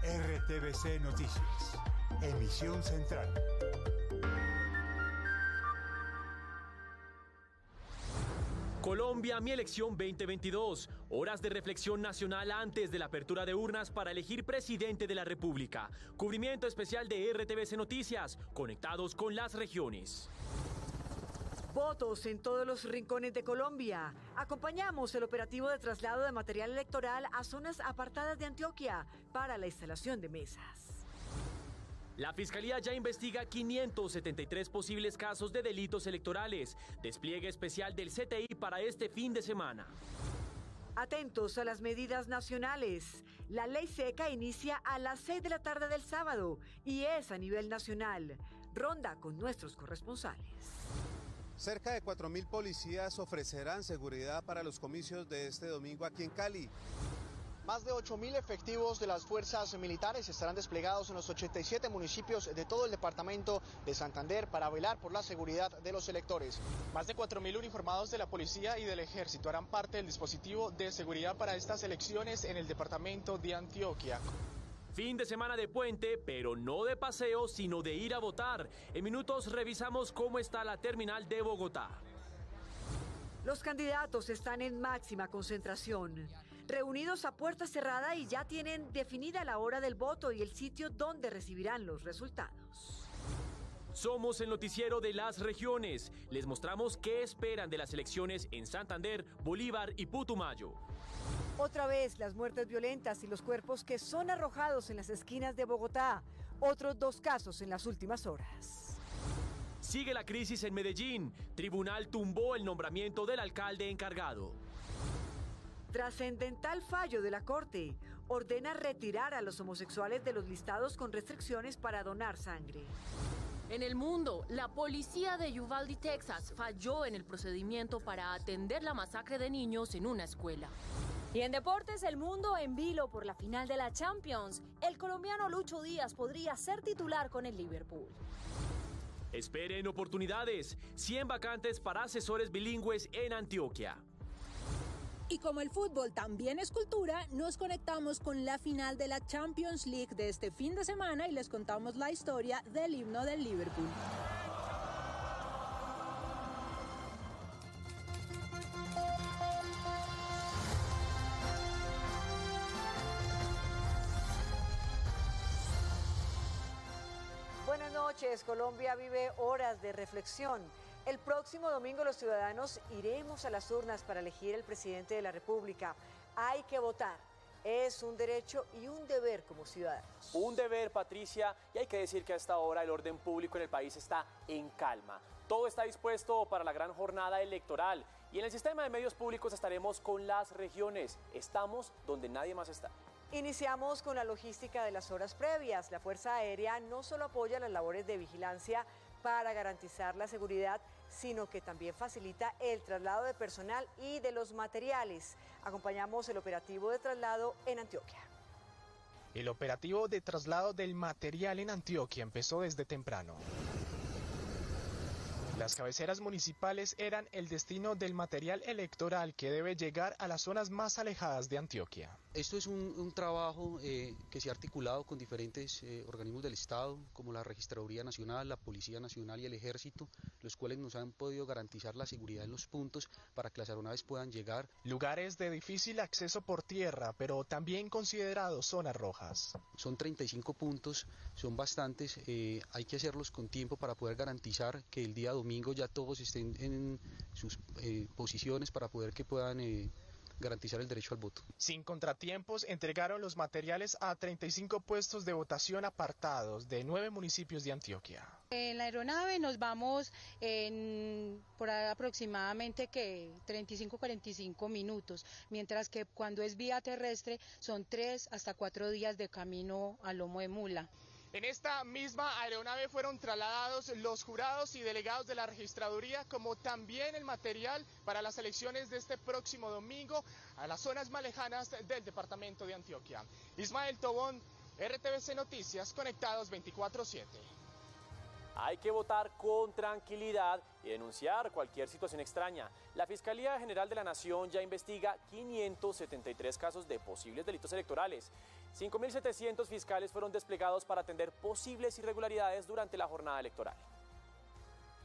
RTVC Noticias, emisión central. Colombia, mi elección 2022. Horas de reflexión nacional antes de la apertura de urnas para elegir presidente de la República. Cubrimiento especial de RTVC Noticias, conectados con las regiones. Votos en todos los rincones de Colombia. Acompañamos el operativo de traslado de material electoral a zonas apartadas de Antioquia para la instalación de mesas. La Fiscalía ya investiga 573 posibles casos de delitos electorales. Despliegue especial del CTI para este fin de semana. Atentos a las medidas nacionales. La ley seca inicia a las 6 de la tarde del sábado y es a nivel nacional. Ronda con nuestros corresponsales. Cerca de 4.000 policías ofrecerán seguridad para los comicios de este domingo aquí en Cali. Más de 8.000 efectivos de las fuerzas militares estarán desplegados en los 87 municipios de todo el departamento de Santander para velar por la seguridad de los electores. Más de 4.000 uniformados de la policía y del ejército harán parte del dispositivo de seguridad para estas elecciones en el departamento de Antioquia. Fin de semana de puente, pero no de paseo, sino de ir a votar. En minutos revisamos cómo está la terminal de Bogotá. Los candidatos están en máxima concentración, reunidos a puerta cerrada y ya tienen definida la hora del voto y el sitio donde recibirán los resultados. Somos el noticiero de las regiones. Les mostramos qué esperan de las elecciones en Santander, Bolívar y Putumayo. Otra vez las muertes violentas y los cuerpos que son arrojados en las esquinas de Bogotá. Otros 2 casos en las últimas horas. Sigue la crisis en Medellín. Tribunal tumbó el nombramiento del alcalde encargado. Trascendental fallo de la Corte. Ordena retirar a los homosexuales de los listados con restricciones para donar sangre. En el mundo, la policía de Uvalde, Texas, falló en el procedimiento para atender la masacre de niños en una escuela. Y en deportes, el mundo en vilo por la final de la Champions. El colombiano Lucho Díaz podría ser titular con el Liverpool. Esperen oportunidades. 100 vacantes para asesores bilingües en Antioquia. Y como el fútbol también es cultura, nos conectamos con la final de la Champions League de este fin de semana y les contamos la historia del himno del Liverpool. Buenas noches. Colombia vive horas de reflexión. El próximo domingo los ciudadanos iremos a las urnas para elegir el presidente de la República. Hay que votar. Es un derecho y un deber como ciudadanos. Un deber, Patricia, y hay que decir que a esta hora el orden público en el país está en calma. Todo está dispuesto para la gran jornada electoral y en el sistema de medios públicos estaremos con las regiones. Estamos donde nadie más está. Iniciamos con la logística de las horas previas. La Fuerza Aérea no solo apoya las labores de vigilancia para garantizar la seguridad, sino que también facilita el traslado de personal y de los materiales. Acompañamos el operativo de traslado en Antioquia. El operativo de traslado del material en Antioquia empezó desde temprano. Las cabeceras municipales eran el destino del material electoral que debe llegar a las zonas más alejadas de Antioquia. Esto es un trabajo que se ha articulado con diferentes organismos del Estado, como la Registraduría Nacional, la Policía Nacional y el Ejército, los cuales nos han podido garantizar la seguridad en los puntos para que las aeronaves puedan llegar. Lugares de difícil acceso por tierra, pero también considerados zonas rojas. Son 35 puntos, son bastantes, hay que hacerlos con tiempo para poder garantizar que el día domingo ya todos estén en sus posiciones para poder que puedan garantizar el derecho al voto. Sin contratiempos, entregaron los materiales a 35 puestos de votación apartados de 9 municipios de Antioquia. En la aeronave nos vamos por aproximadamente 35-45 minutos, mientras que cuando es vía terrestre son 3 hasta 4 días de camino a lomo de mula. En esta misma aeronave fueron trasladados los jurados y delegados de la registraduría, como también el material para las elecciones de este próximo domingo a las zonas más lejanas del departamento de Antioquia. Ismael Tobón, RTVC Noticias, conectados 24/7. Hay que votar con tranquilidad y denunciar cualquier situación extraña. La Fiscalía General de la Nación ya investiga 573 casos de posibles delitos electorales. 5.700 fiscales fueron desplegados para atender posibles irregularidades durante la jornada electoral.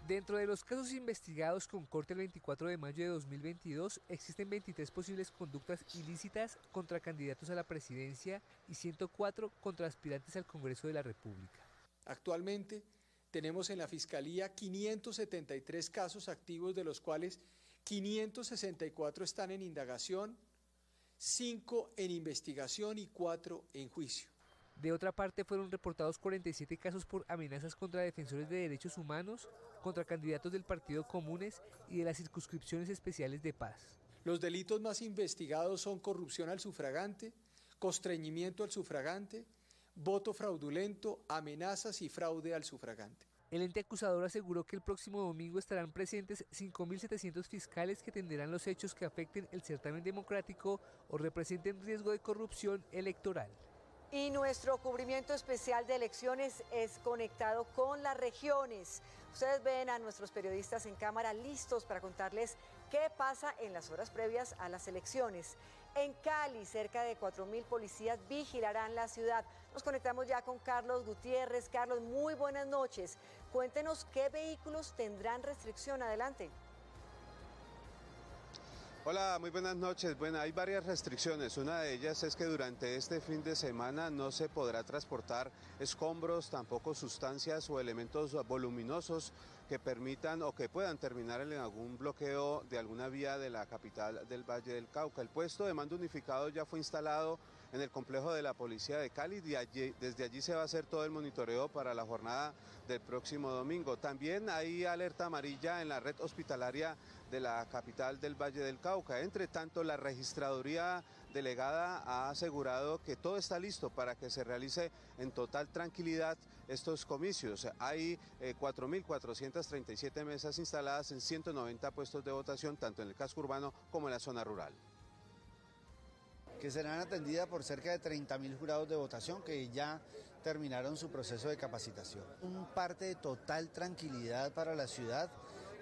Dentro de los casos investigados con corte el 24 de mayo de 2022, existen 23 posibles conductas ilícitas contra candidatos a la presidencia y 104 contra aspirantes al Congreso de la República. Actualmente tenemos en la Fiscalía 573 casos activos, de los cuales 564 están en indagación, 5 en investigación y 4 en juicio. De otra parte, fueron reportados 47 casos por amenazas contra defensores de derechos humanos, contra candidatos del Partido Comunes y de las circunscripciones especiales de paz. Los delitos más investigados son corrupción al sufragante, constreñimiento al sufragante, voto fraudulento, amenazas y fraude al sufragante. El ente acusador aseguró que el próximo domingo estarán presentes 5.700 fiscales que atenderán los hechos que afecten el certamen democrático o representen riesgo de corrupción electoral. Y nuestro cubrimiento especial de elecciones es conectado con las regiones. Ustedes ven a nuestros periodistas en cámara listos para contarles qué pasa en las horas previas a las elecciones. En Cali, cerca de 4.000 policías vigilarán la ciudad. Nos conectamos ya con Carlos Gutiérrez. Carlos, muy buenas noches. Cuéntenos qué vehículos tendrán restricción. Adelante. Hola, muy buenas noches. Bueno, hay varias restricciones. Una de ellas es que durante este fin de semana no se podrá transportar escombros, tampoco sustancias o elementos voluminosos que permitan o que puedan terminar en algún bloqueo de alguna vía de la capital del Valle del Cauca. El puesto de mando unificado ya fue instalado en el complejo de la Policía de Cali. Desde allí se va a hacer todo el monitoreo para la jornada del próximo domingo. También hay alerta amarilla en la red hospitalaria de la capital del Valle del Cauca. Entre tanto, la registraduría delegada ha asegurado que todo está listo para que se realice en total tranquilidad estos comicios. Hay 4.437 mesas instaladas en 190 puestos de votación, tanto en el casco urbano como en la zona rural. Que serán atendidas por cerca de 30.000 jurados de votación que ya terminaron su proceso de capacitación. Un parte de total tranquilidad para la ciudad,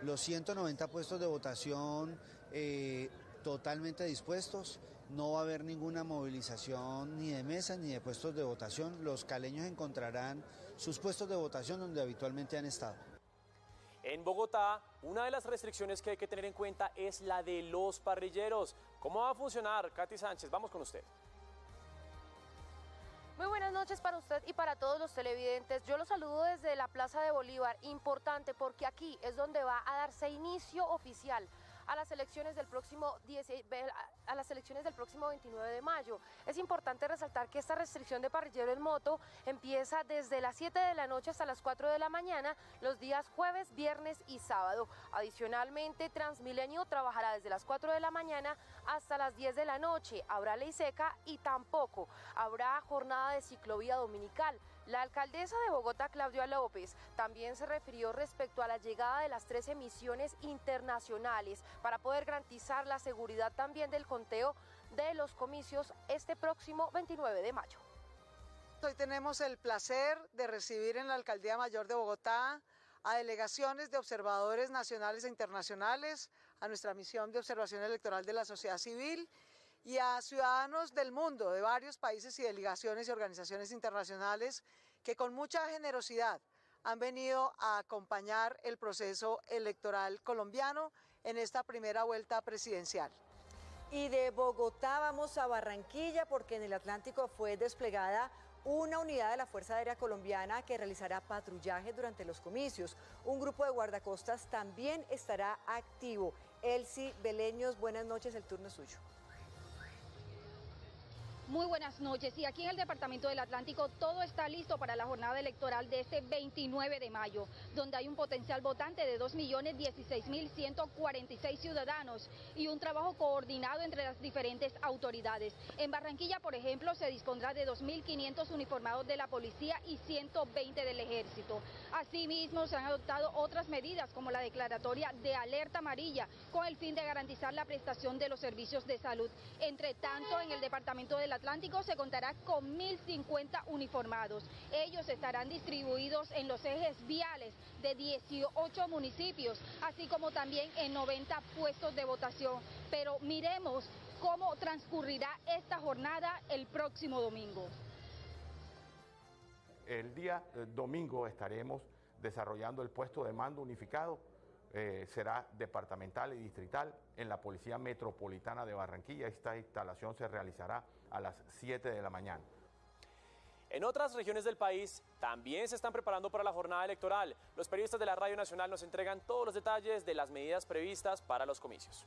los 190 puestos de votación totalmente dispuestos, no va a haber ninguna movilización ni de mesas ni de puestos de votación. Los caleños encontrarán sus puestos de votación donde habitualmente han estado. En Bogotá, una de las restricciones que hay que tener en cuenta es la de los parrilleros. ¿Cómo va a funcionar? Katy Sánchez, vamos con usted. Muy buenas noches para usted y para todos los televidentes. Yo los saludo desde la Plaza de Bolívar. Importante porque aquí es donde va a darse inicio oficial a las elecciones del próximo 29 de mayo. Es importante resaltar que esta restricción de parrillero en moto empieza desde las 7 de la noche hasta las 4 de la mañana, los días jueves, viernes y sábado. Adicionalmente, Transmilenio trabajará desde las 4 de la mañana hasta las 10 de la noche. Habrá ley seca y tampoco habrá jornada de ciclovía dominical. La alcaldesa de Bogotá, Claudia López, también se refirió respecto a la llegada de las 13 misiones internacionales para poder garantizar la seguridad también del conteo de los comicios este próximo 29 de mayo. Hoy tenemos el placer de recibir en la Alcaldía Mayor de Bogotá a delegaciones de observadores nacionales e internacionales, a nuestra misión de observación electoral de la sociedad civil y a ciudadanos del mundo, de varios países y delegaciones y organizaciones internacionales que con mucha generosidad han venido a acompañar el proceso electoral colombiano en esta primera vuelta presidencial. Y de Bogotá vamos a Barranquilla porque en el Atlántico fue desplegada una unidad de la Fuerza Aérea Colombiana que realizará patrullaje durante los comicios. Un grupo de guardacostas también estará activo. Elsie Beleños, buenas noches, el turno es suyo. Muy buenas noches. Y aquí en el Departamento del Atlántico todo está listo para la jornada electoral de este 29 de mayo, donde hay un potencial votante de 2.016.146 ciudadanos y un trabajo coordinado entre las diferentes autoridades. En Barranquilla, por ejemplo, se dispondrá de 2.500 uniformados de la policía y 120 del ejército. Asimismo, se han adoptado otras medidas como la declaratoria de alerta amarilla con el fin de garantizar la prestación de los servicios de salud. Entre tanto, en el Departamento del Atlántico se contará con 1.050 uniformados. Ellos estarán distribuidos en los ejes viales de 18 municipios, así como también en 90 puestos de votación. Pero miremos cómo transcurrirá esta jornada el próximo domingo. El día domingo estaremos desarrollando el puesto de mando unificado, será departamental y distrital en la Policía Metropolitana de Barranquilla. Esta instalación se realizará a las 7 de la mañana. En otras regiones del país también se están preparando para la jornada electoral. Los periodistas de la Radio Nacional nos entregan todos los detalles de las medidas previstas para los comicios.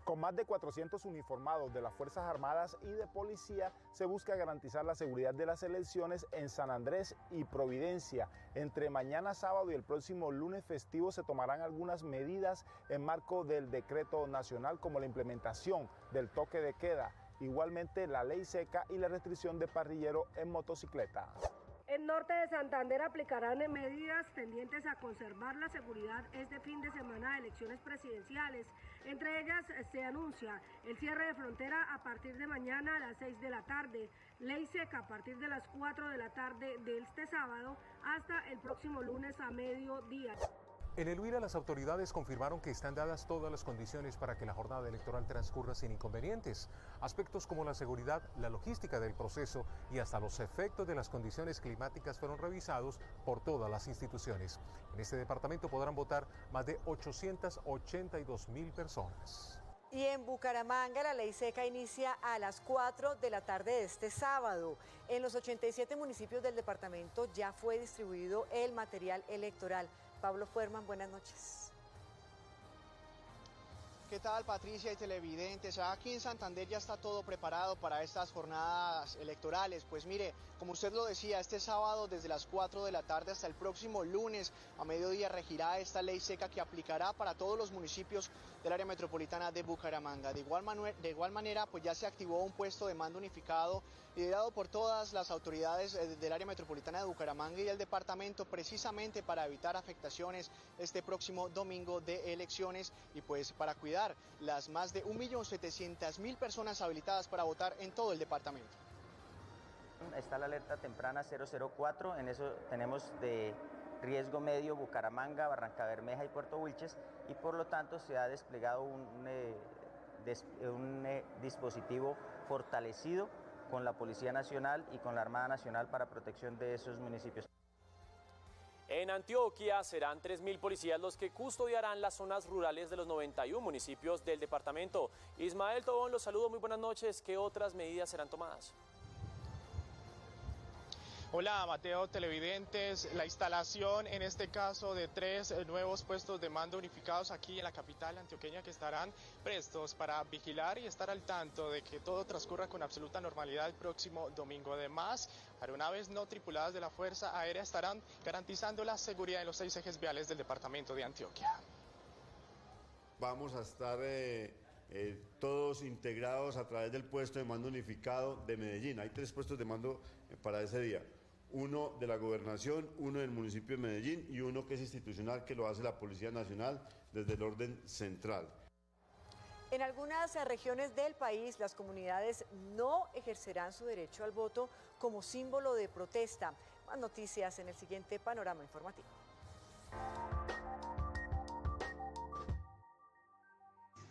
Con más de 400 uniformados de las Fuerzas Armadas y de Policía, se busca garantizar la seguridad de las elecciones en San Andrés y Providencia. Entre mañana sábado y el próximo lunes festivo se tomarán algunas medidas en marco del decreto nacional, como la implementación del toque de queda, igualmente la ley seca y la restricción de parrillero en motocicleta. En Norte de Santander aplicarán medidas tendientes a conservar la seguridad este fin de semana de elecciones presidenciales. Entre ellas se anuncia el cierre de frontera a partir de mañana a las 6 de la tarde, ley seca a partir de las 4 de la tarde de este sábado hasta el próximo lunes a mediodía. En el Huila, las autoridades confirmaron que están dadas todas las condiciones para que la jornada electoral transcurra sin inconvenientes. Aspectos como la seguridad, la logística del proceso y hasta los efectos de las condiciones climáticas fueron revisados por todas las instituciones. En este departamento podrán votar más de 882.000 personas. Y en Bucaramanga la ley seca inicia a las 4 de la tarde de este sábado. En los 87 municipios del departamento ya fue distribuido el material electoral. Pablo Fuerman, buenas noches. ¿Qué tal, Patricia y televidentes? Aquí en Santander ya está todo preparado para estas jornadas electorales. Pues mire, como usted lo decía, este sábado desde las 4 de la tarde hasta el próximo lunes a mediodía regirá esta ley seca que aplicará para todos los municipios del área metropolitana de Bucaramanga. De igual manera, pues ya se activó un puesto de mando unificado liderado por todas las autoridades del área metropolitana de Bucaramanga y el departamento, precisamente para evitar afectaciones este próximo domingo de elecciones y pues para cuidar las más de 1.700.000 personas habilitadas para votar en todo el departamento. Está la alerta temprana 004, en eso tenemos de riesgo medio Bucaramanga, Barrancabermeja y Puerto Wilches, y por lo tanto se ha desplegado un dispositivo fortalecido con la Policía Nacional y con la Armada Nacional para protección de esos municipios. En Antioquia serán 3.000 policías los que custodiarán las zonas rurales de los 91 municipios del departamento. Ismael Tobón, los saludo, muy buenas noches. ¿Qué otras medidas serán tomadas? Hola Mateo, televidentes. La instalación en este caso de 3 nuevos puestos de mando unificados aquí en la capital antioqueña que estarán prestos para vigilar y estar al tanto de que todo transcurra con absoluta normalidad el próximo domingo. Además, aeronaves no tripuladas de la Fuerza Aérea estarán garantizando la seguridad en los 6 ejes viales del departamento de Antioquia. Vamos a estar todos integrados a través del puesto de mando unificado de Medellín. Hay 3 puestos de mando para ese día. Uno de la Gobernación, uno del municipio de Medellín y uno que es institucional, que lo hace la Policía Nacional desde el orden central. En algunas regiones del país, las comunidades no ejercerán su derecho al voto como símbolo de protesta. Más noticias en el siguiente panorama informativo.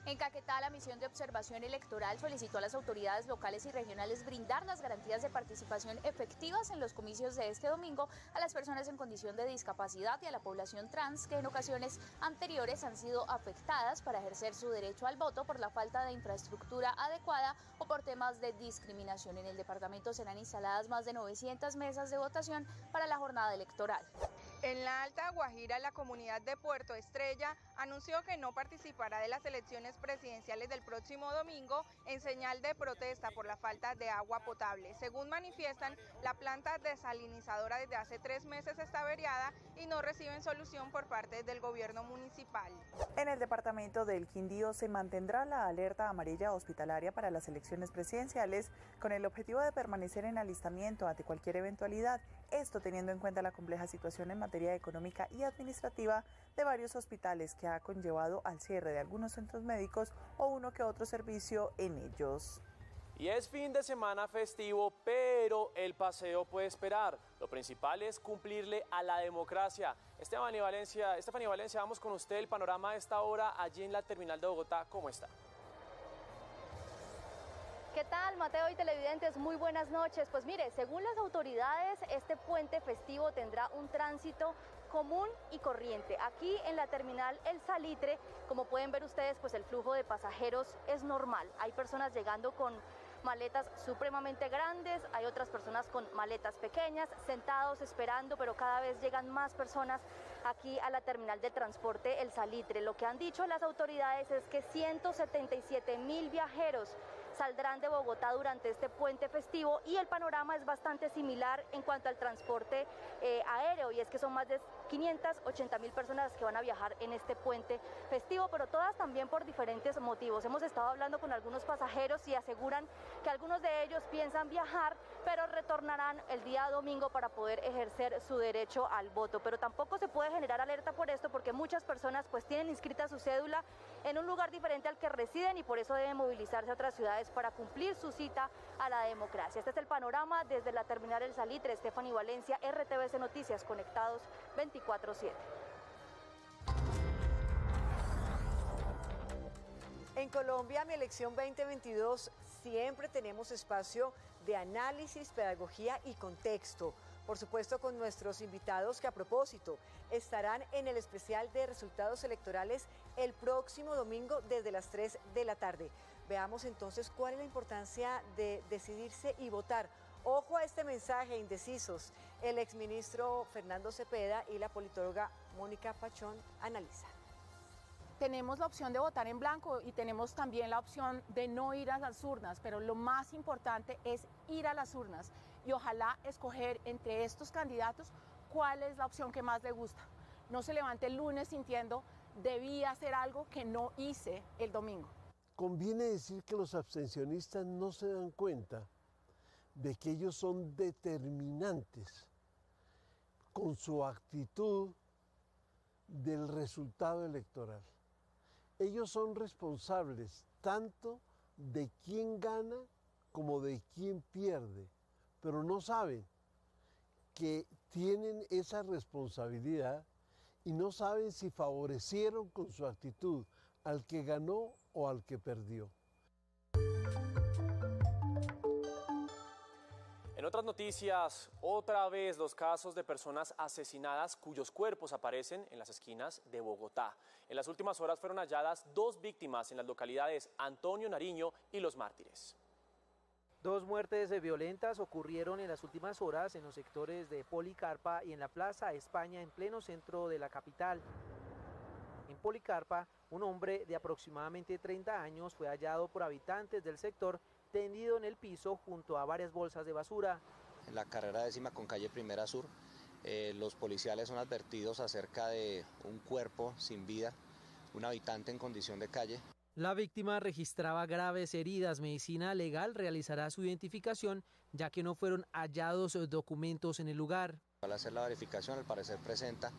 En Caquetá, la misión de observación electoral solicitó a las autoridades locales y regionales brindar las garantías de participación efectivas en los comicios de este domingo a las personas en condición de discapacidad y a la población trans que en ocasiones anteriores han sido afectadas para ejercer su derecho al voto por la falta de infraestructura adecuada o por temas de discriminación. En el departamento serán instaladas más de 900 mesas de votación para la jornada electoral. En la Alta Guajira, la comunidad de Puerto Estrella anunció que no participará de las elecciones presidenciales del próximo domingo en señal de protesta por la falta de agua potable. Según manifiestan, la planta desalinizadora desde hace 3 meses está averiada y no reciben solución por parte del gobierno municipal. En el departamento del Quindío se mantendrá la alerta amarilla hospitalaria para las elecciones presidenciales con el objetivo de permanecer en alistamiento ante cualquier eventualidad. Esto teniendo en cuenta la compleja situación en materia económica y administrativa de varios hospitales que ha conllevado al cierre de algunos centros médicos o uno que otro servicio en ellos. Y es fin de semana festivo, pero el paseo puede esperar. Lo principal es cumplirle a la democracia. Estefanía Valencia, vamos con usted. El panorama a esta hora allí en la terminal de Bogotá, ¿cómo está? ¿Qué tal, Mateo y televidentes? Muy buenas noches. Pues mire, según las autoridades, este puente festivo tendrá un tránsito común y corriente. Aquí en la terminal El Salitre, como pueden ver ustedes, pues el flujo de pasajeros es normal. Hay personas llegando con maletas supremamente grandes, hay otras personas con maletas pequeñas, sentados esperando, pero cada vez llegan más personas aquí a la terminal de transporte El Salitre. Lo que han dicho las autoridades es que 177.000 viajeros saldrán de Bogotá durante este puente festivo y el panorama es bastante similar en cuanto al transporte aéreo, y es que son más de 580.000 personas que van a viajar en este puente festivo, pero todas también por diferentes motivos. Hemos estado hablando con algunos pasajeros y aseguran que algunos de ellos piensan viajar, pero retornarán el día domingo para poder ejercer su derecho al voto. Pero tampoco se puede generar alerta por esto, porque muchas personas pues tienen inscrita su cédula en un lugar diferente al que residen y por eso deben movilizarse a otras ciudades para cumplir su cita a la democracia. Este es el panorama desde la terminal El Salitre. Stephanie Valencia, RTVC Noticias, conectados 24/7. En Colombia, Mi Elección 2022, siempre tenemos espacio de análisis, pedagogía y contexto. Por supuesto, con nuestros invitados que, a propósito, estarán en el especial de resultados electorales el próximo domingo desde las 3 de la tarde. Veamos entonces cuál es la importancia de decidirse y votar. Ojo a este mensaje, indecisos. El exministro Fernando Cepeda y la politóloga Mónica Pachón analizan. Tenemos la opción de votar en blanco y tenemos también la opción de no ir a las urnas, pero lo más importante es ir a las urnas y ojalá escoger entre estos candidatos cuál es la opción que más le gusta. No se levante el lunes sintiendo debí hacer algo que no hice el domingo. Conviene decir que los abstencionistas no se dan cuenta de que ellos son determinantes con su actitud del resultado electoral. Ellos son responsables tanto de quién gana como de quién pierde, pero no saben que tienen esa responsabilidad y no saben si favorecieron con su actitud al que ganó o al que perdió. En otras noticias, otra vez los casos de personas asesinadas cuyos cuerpos aparecen en las esquinas de Bogotá. En las últimas horas fueron halladas 2 víctimas en las localidades Antonio Nariño y Los Mártires. 2 muertes violentas ocurrieron en las últimas horas en los sectores de Policarpa y en la Plaza España, en pleno centro de la capital. En Policarpa, un hombre de aproximadamente 30 años fue hallado por habitantes del sector tendido en el piso junto a varias bolsas de basura. En la carrera 10ª con calle Primera Sur, los policiales son advertidos acerca de un cuerpo sin vida, un habitante en condición de calle. La víctima registraba graves heridas. Medicina Legal realizará su identificación, ya que no fueron hallados documentos en el lugar. Al hacer la verificación, al parecer presenta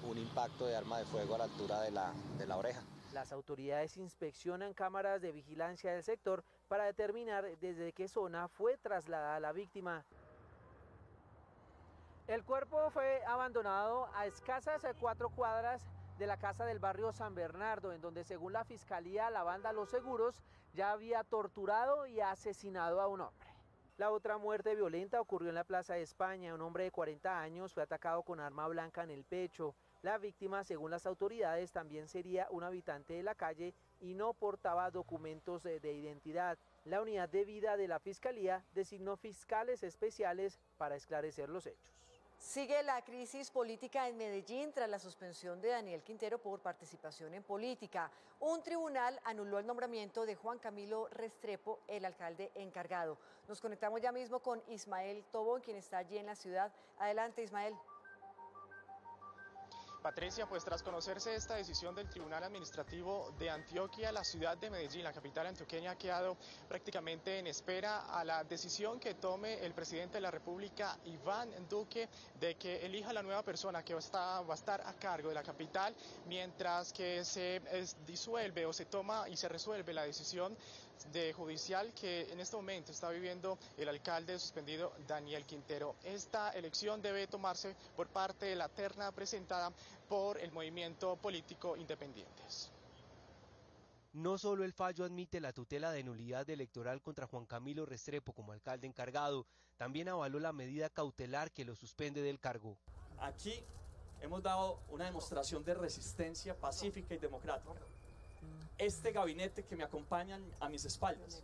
un impacto de arma de fuego a la altura de la oreja. Las autoridades inspeccionan cámaras de vigilancia del sector para determinar desde qué zona fue trasladada la víctima. El cuerpo fue abandonado a escasas 4 cuadras de la casa del barrio San Bernardo, en donde, según la fiscalía, la banda Los Seguros ya había torturado y asesinado a un hombre. La otra muerte violenta ocurrió en la Plaza de España. Un hombre de 40 años fue atacado con arma blanca en el pecho. La víctima, según las autoridades, también sería un habitante de la calle y no portaba documentos de identidad. La unidad de vida de la Fiscalía designó fiscales especiales para esclarecer los hechos. Sigue la crisis política en Medellín tras la suspensión de Daniel Quintero por participación en política. Un tribunal anuló el nombramiento de Juan Camilo Restrepo, el alcalde encargado. Nos conectamos ya mismo con Ismael Tobón, quien está allí en la ciudad. Adelante, Ismael. Patricia, pues tras conocerse esta decisión del Tribunal Administrativo de Antioquia, la ciudad de Medellín, la capital antioqueña, ha quedado prácticamente en espera a la decisión que tome el presidente de la República, Iván Duque, de que elija la nueva persona que va a estar a cargo de la capital, mientras que se disuelve o se toma y se resuelve la decisión judicial que en este momento está viviendo el alcalde suspendido Daniel Quintero. Esta elección debe tomarse por parte de la terna presentada por el movimiento político Independientes. No solo el fallo admite la tutela de nulidad electoral contra Juan Camilo Restrepo como alcalde encargado, también avaló la medida cautelar que lo suspende del cargo. Aquí hemos dado una demostración de resistencia pacífica y democrática. Este gabinete que me acompaña a mis espaldas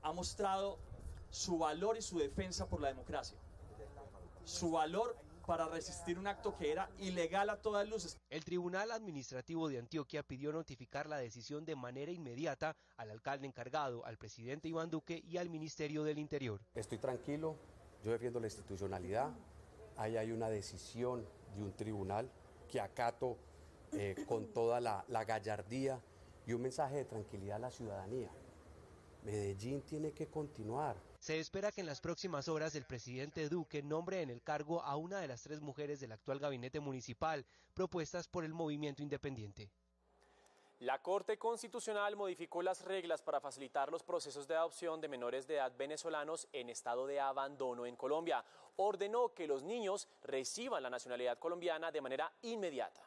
ha mostrado su valor y su defensa por la democracia, su valor para resistir un acto que era ilegal a todas luces. El Tribunal Administrativo de Antioquia pidió notificar la decisión de manera inmediata al alcalde encargado, al presidente Iván Duque y al Ministerio del Interior. Estoy tranquilo, yo defiendo la institucionalidad, ahí hay una decisión de un tribunal que acato con toda la gallardía y un mensaje de tranquilidad a la ciudadanía. Medellín tiene que continuar. Se espera que en las próximas horas el presidente Duque nombre en el cargo a una de las 3 mujeres del actual gabinete municipal propuestas por el movimiento independiente. La Corte Constitucional modificó las reglas para facilitar los procesos de adopción de menores de edad venezolanos en estado de abandono en Colombia. Ordenó que los niños reciban la nacionalidad colombiana de manera inmediata.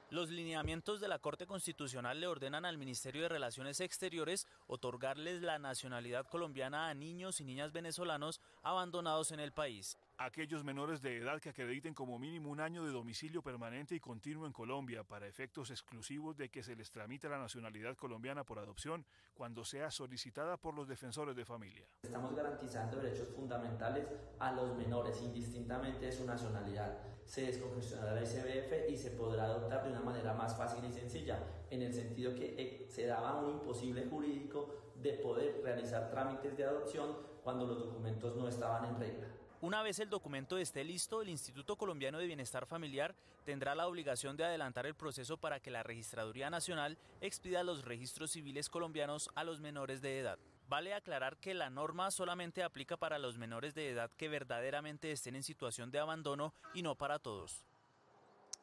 Los lineamientos de la Corte Constitucional le ordenan al Ministerio de Relaciones Exteriores otorgarles la nacionalidad colombiana a niños y niñas venezolanos abandonados en el país. Aquellos menores de edad que acrediten como mínimo 1 año de domicilio permanente y continuo en Colombia para efectos exclusivos de que se les tramite la nacionalidad colombiana por adopción cuando sea solicitada por los defensores de familia. Estamos garantizando derechos fundamentales a los menores, indistintamente de su nacionalidad. Se descongestionará la ICBF y se podrá adoptar de una manera más fácil y sencilla, en el sentido que se daba un imposible jurídico de poder realizar trámites de adopción cuando los documentos no estaban en regla. Una vez el documento esté listo, el Instituto Colombiano de Bienestar Familiar tendrá la obligación de adelantar el proceso para que la Registraduría Nacional expida los registros civiles colombianos a los menores de edad. Vale aclarar que la norma solamente aplica para los menores de edad que verdaderamente estén en situación de abandono y no para todos.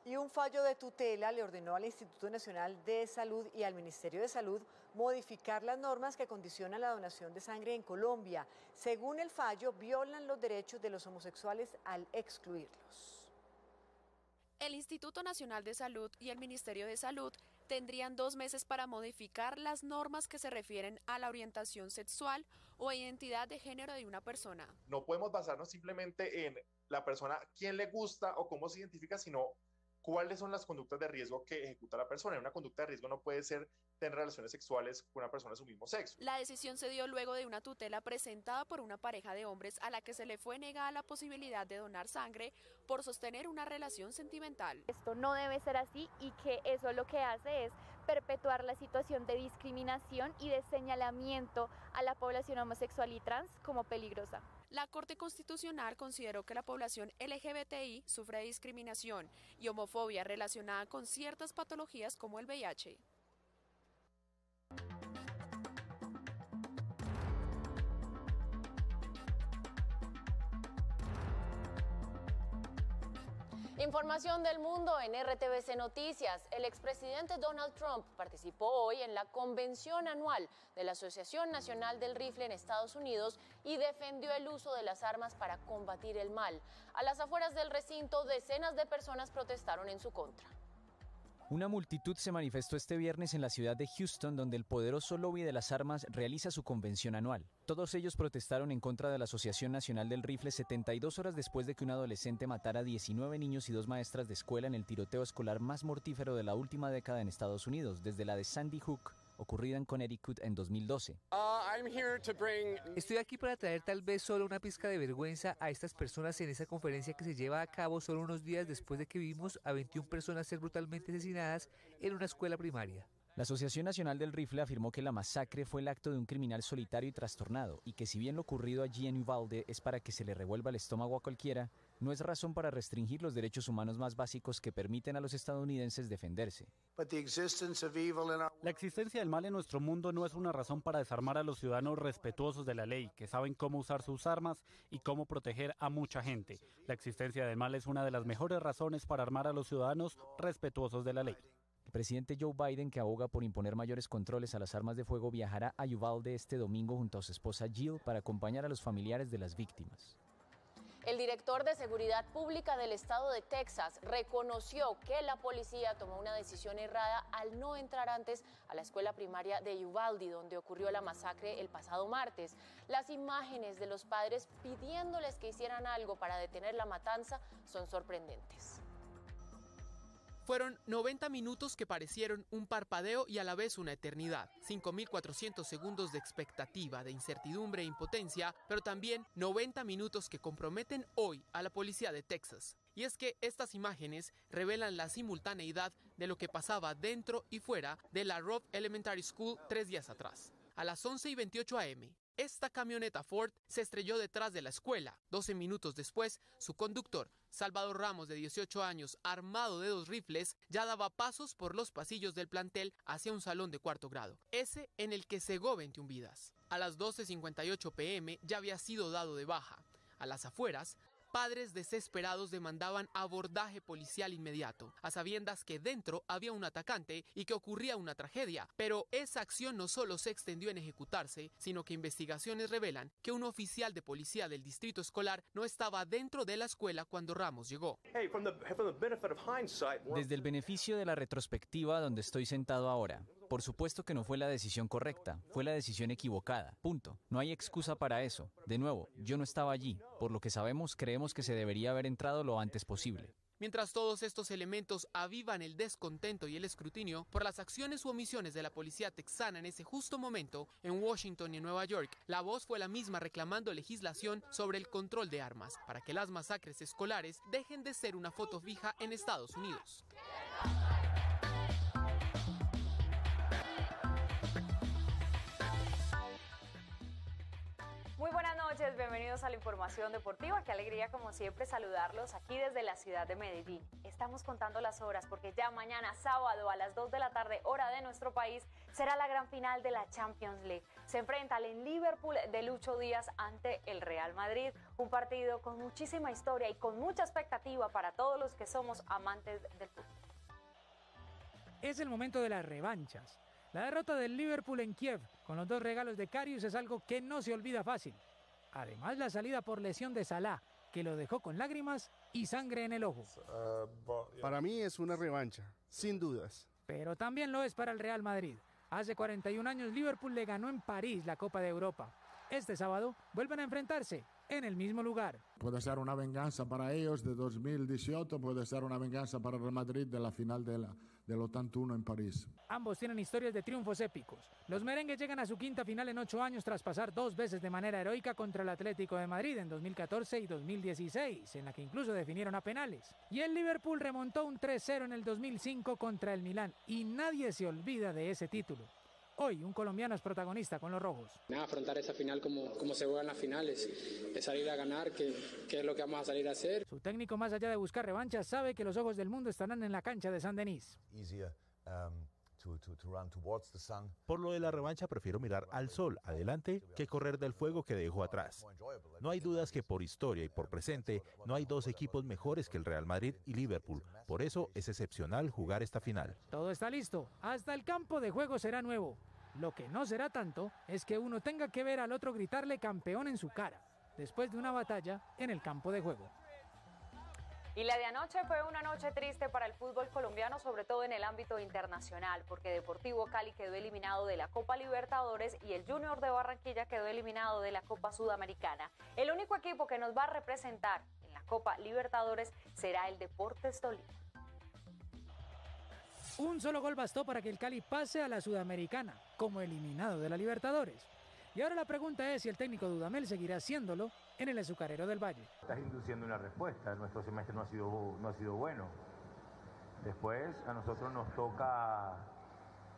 Y un fallo de tutela le ordenó al Instituto Nacional de Salud y al Ministerio de Salud modificar las normas que condicionan la donación de sangre en Colombia. Según el fallo, violan los derechos de los homosexuales al excluirlos. El Instituto Nacional de Salud y el Ministerio de Salud tendrían 2 meses para modificar las normas que se refieren a la orientación sexual o identidad de género de una persona. No podemos basarnos simplemente en la persona, quién le gusta o cómo se identifica, sino cuáles son las conductas de riesgo que ejecuta la persona. Una conducta de riesgo no puede ser tener relaciones sexuales con una persona de su mismo sexo. La decisión se dio luego de una tutela presentada por una pareja de hombres a la que se le fue negada la posibilidad de donar sangre por sostener una relación sentimental. Esto no debe ser así y que eso lo que hace es perpetuar la situación de discriminación y de señalamiento a la población homosexual y trans como peligrosa. La Corte Constitucional consideró que la población LGBTI sufre discriminación y homofobia relacionada con ciertas patologías como el VIH. Información del mundo en RTVC Noticias. El expresidente Donald Trump participó hoy en la convención anual de la Asociación Nacional del Rifle en Estados Unidos y defendió el uso de las armas para combatir el mal. A las afueras del recinto, decenas de personas protestaron en su contra. Una multitud se manifestó este viernes en la ciudad de Houston, donde el poderoso lobby de las armas realiza su convención anual. Todos ellos protestaron en contra de la Asociación Nacional del Rifle 72 horas después de que un adolescente matara a 19 niños y 2 maestras de escuela en el tiroteo escolar más mortífero de la última década en Estados Unidos, desde la de Sandy Hook, ocurrida en Connecticut en 2012. Estoy aquí para traer tal vez solo una pizca de vergüenza a estas personas en esta conferencia que se lleva a cabo solo unos días después de que vimos a 21 personas ser brutalmente asesinadas en una escuela primaria. La Asociación Nacional del Rifle afirmó que la masacre fue el acto de un criminal solitario y trastornado, y que si bien lo ocurrido allí en Uvalde es para que se le revuelva el estómago a cualquiera, no es razón para restringir los derechos humanos más básicos que permiten a los estadounidenses defenderse. La existencia del mal en nuestro mundo no es una razón para desarmar a los ciudadanos respetuosos de la ley, que saben cómo usar sus armas y cómo proteger a mucha gente. La existencia del mal es una de las mejores razones para armar a los ciudadanos respetuosos de la ley. El presidente Joe Biden, que aboga por imponer mayores controles a las armas de fuego, viajará a Uvalde este domingo junto a su esposa Jill para acompañar a los familiares de las víctimas. El director de Seguridad Pública del estado de Texas reconoció que la policía tomó una decisión errada al no entrar antes a la escuela primaria de Uvalde, donde ocurrió la masacre el pasado martes. Las imágenes de los padres pidiéndoles que hicieran algo para detener la matanza son sorprendentes. Fueron 90 minutos que parecieron un parpadeo y a la vez una eternidad. 5.400 segundos de expectativa, de incertidumbre e impotencia, pero también 90 minutos que comprometen hoy a la policía de Texas. Y es que estas imágenes revelan la simultaneidad de lo que pasaba dentro y fuera de la Robb Elementary School 3 días atrás. A las 11:28 a.m., esta camioneta Ford se estrelló detrás de la escuela. 12 minutos después, su conductor, Salvador Ramos, de 18 años, armado de 2 rifles, ya daba pasos por los pasillos del plantel hacia un salón de cuarto grado, ese en el que cegó 21 vidas. A las 12:58 p.m. ya había sido dado de baja. A las afueras, padres desesperados demandaban abordaje policial inmediato, a sabiendas que dentro había un atacante y que ocurría una tragedia. Pero esa acción no solo se extendió en ejecutarse, sino que investigaciones revelan que un oficial de policía del distrito escolar no estaba dentro de la escuela cuando Ramos llegó. Desde el beneficio de la retrospectiva donde estoy sentado ahora, por supuesto que no fue la decisión correcta, fue la decisión equivocada, punto. No hay excusa para eso. De nuevo, yo no estaba allí. Por lo que sabemos, creemos que se debería haber entrado lo antes posible. Mientras todos estos elementos avivan el descontento y el escrutinio por las acciones u omisiones de la policía texana en ese justo momento, en Washington y en Nueva York, la voz fue la misma reclamando legislación sobre el control de armas, para que las masacres escolares dejen de ser una foto fija en Estados Unidos. Muy buenas noches, bienvenidos a la información deportiva. Qué alegría como siempre saludarlos aquí desde la ciudad de Medellín. Estamos contando las horas porque ya mañana sábado a las 2 de la tarde, hora de nuestro país, será la gran final de la Champions League. Se enfrenta el Liverpool de Lucho Díaz ante el Real Madrid, un partido con muchísima historia y con mucha expectativa para todos los que somos amantes del fútbol. Es el momento de las revanchas. La derrota del Liverpool en Kiev con los 2 regalos de Karius es algo que no se olvida fácil. Además, la salida por lesión de Salah, que lo dejó con lágrimas y sangre en el ojo. Para mí es una revancha, sin dudas. Pero también lo es para el Real Madrid. Hace 41 años Liverpool le ganó en París la Copa de Europa. Este sábado vuelven a enfrentarse en el mismo lugar. Puede ser una venganza para ellos de 2018, puede ser una venganza para el Real Madrid de la final del 81 en París. Ambos tienen historias de triunfos épicos. Los merengues llegan a su quinta final en 8 años tras pasar 2 veces de manera heroica contra el Atlético de Madrid en 2014 y 2016, en la que incluso definieron a penales. Y el Liverpool remontó un 3-0 en el 2005 contra el Milán y nadie se olvida de ese título. Hoy un colombiano es protagonista con los rojos. Afrontar esa final como se juega en las finales, es salir a ganar, que es lo que vamos a salir a hacer. Su técnico, más allá de buscar revanchas, sabe que los ojos del mundo estarán en la cancha de Saint-Denis. Por lo de la revancha prefiero mirar al sol adelante que correr del fuego que dejó atrás. No hay dudas que por historia y por presente no hay 2 equipos mejores que el Real Madrid y Liverpool. Por eso es excepcional jugar esta final. Todo está listo, hasta el campo de juego será nuevo. Lo que no será tanto es que uno tenga que ver al otro gritarle campeón en su cara, después de una batalla en el campo de juego. Y la de anoche fue una noche triste para el fútbol colombiano, sobre todo en el ámbito internacional, porque Deportivo Cali quedó eliminado de la Copa Libertadores y el Junior de Barranquilla quedó eliminado de la Copa Sudamericana. El único equipo que nos va a representar en la Copa Libertadores será el Deportes Tolima. Un solo gol bastó para que el Cali pase a la Sudamericana, como eliminado de la Libertadores. Y ahora la pregunta es si el técnico Dudamel seguirá haciéndolo en el Azucarero del Valle. Estás induciendo una respuesta, nuestro semestre no ha sido bueno. Después a nosotros nos toca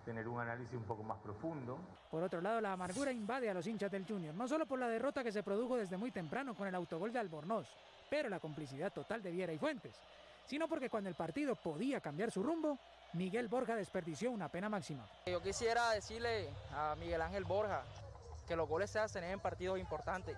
tener un análisis un poco más profundo. Por otro lado, la amargura invade a los hinchas del Junior, no solo por la derrota que se produjo desde muy temprano con el autogol de Albornoz, pero la complicidad total de Viera y Fuentes, sino porque cuando el partido podía cambiar su rumbo, Miguel Borja desperdició una pena máxima. Yo quisiera decirle a Miguel Ángel Borja que los goles se hacen en partidos importantes,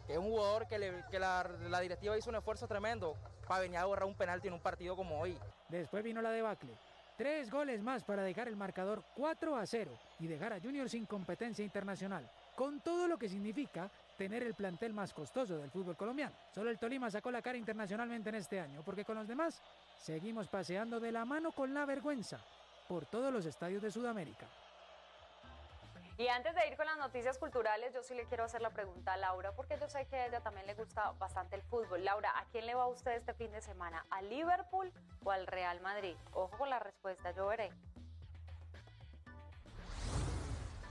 que es un jugador que la directiva hizo un esfuerzo tremendo para venir a borrar un penalti en un partido como hoy. Después vino la debacle. 3 goles más para dejar el marcador 4-0 y dejar a Junior sin competencia internacional. con todo lo que significa tener el plantel más costoso del fútbol colombiano. Solo el Tolima sacó la cara internacionalmente en este año, porque con los demás seguimos paseando de la mano con la vergüenza por todos los estadios de Sudamérica. Y antes de ir con las noticias culturales, yo sí le quiero hacer la pregunta a Laura, porque yo sé que a ella también le gusta bastante el fútbol. Laura, ¿a quién le va usted este fin de semana? ¿A Liverpool o al Real Madrid? Ojo con la respuesta, yo veré.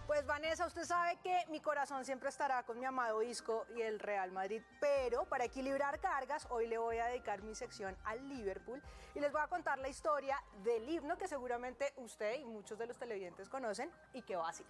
Pues Vanessa, usted sabe que mi corazón siempre estará con mi amado Isco y el Real Madrid, pero para equilibrar cargas, hoy le voy a dedicar mi sección al Liverpool y les voy a contar la historia del himno que seguramente usted y muchos de los televidentes conocen y que va así.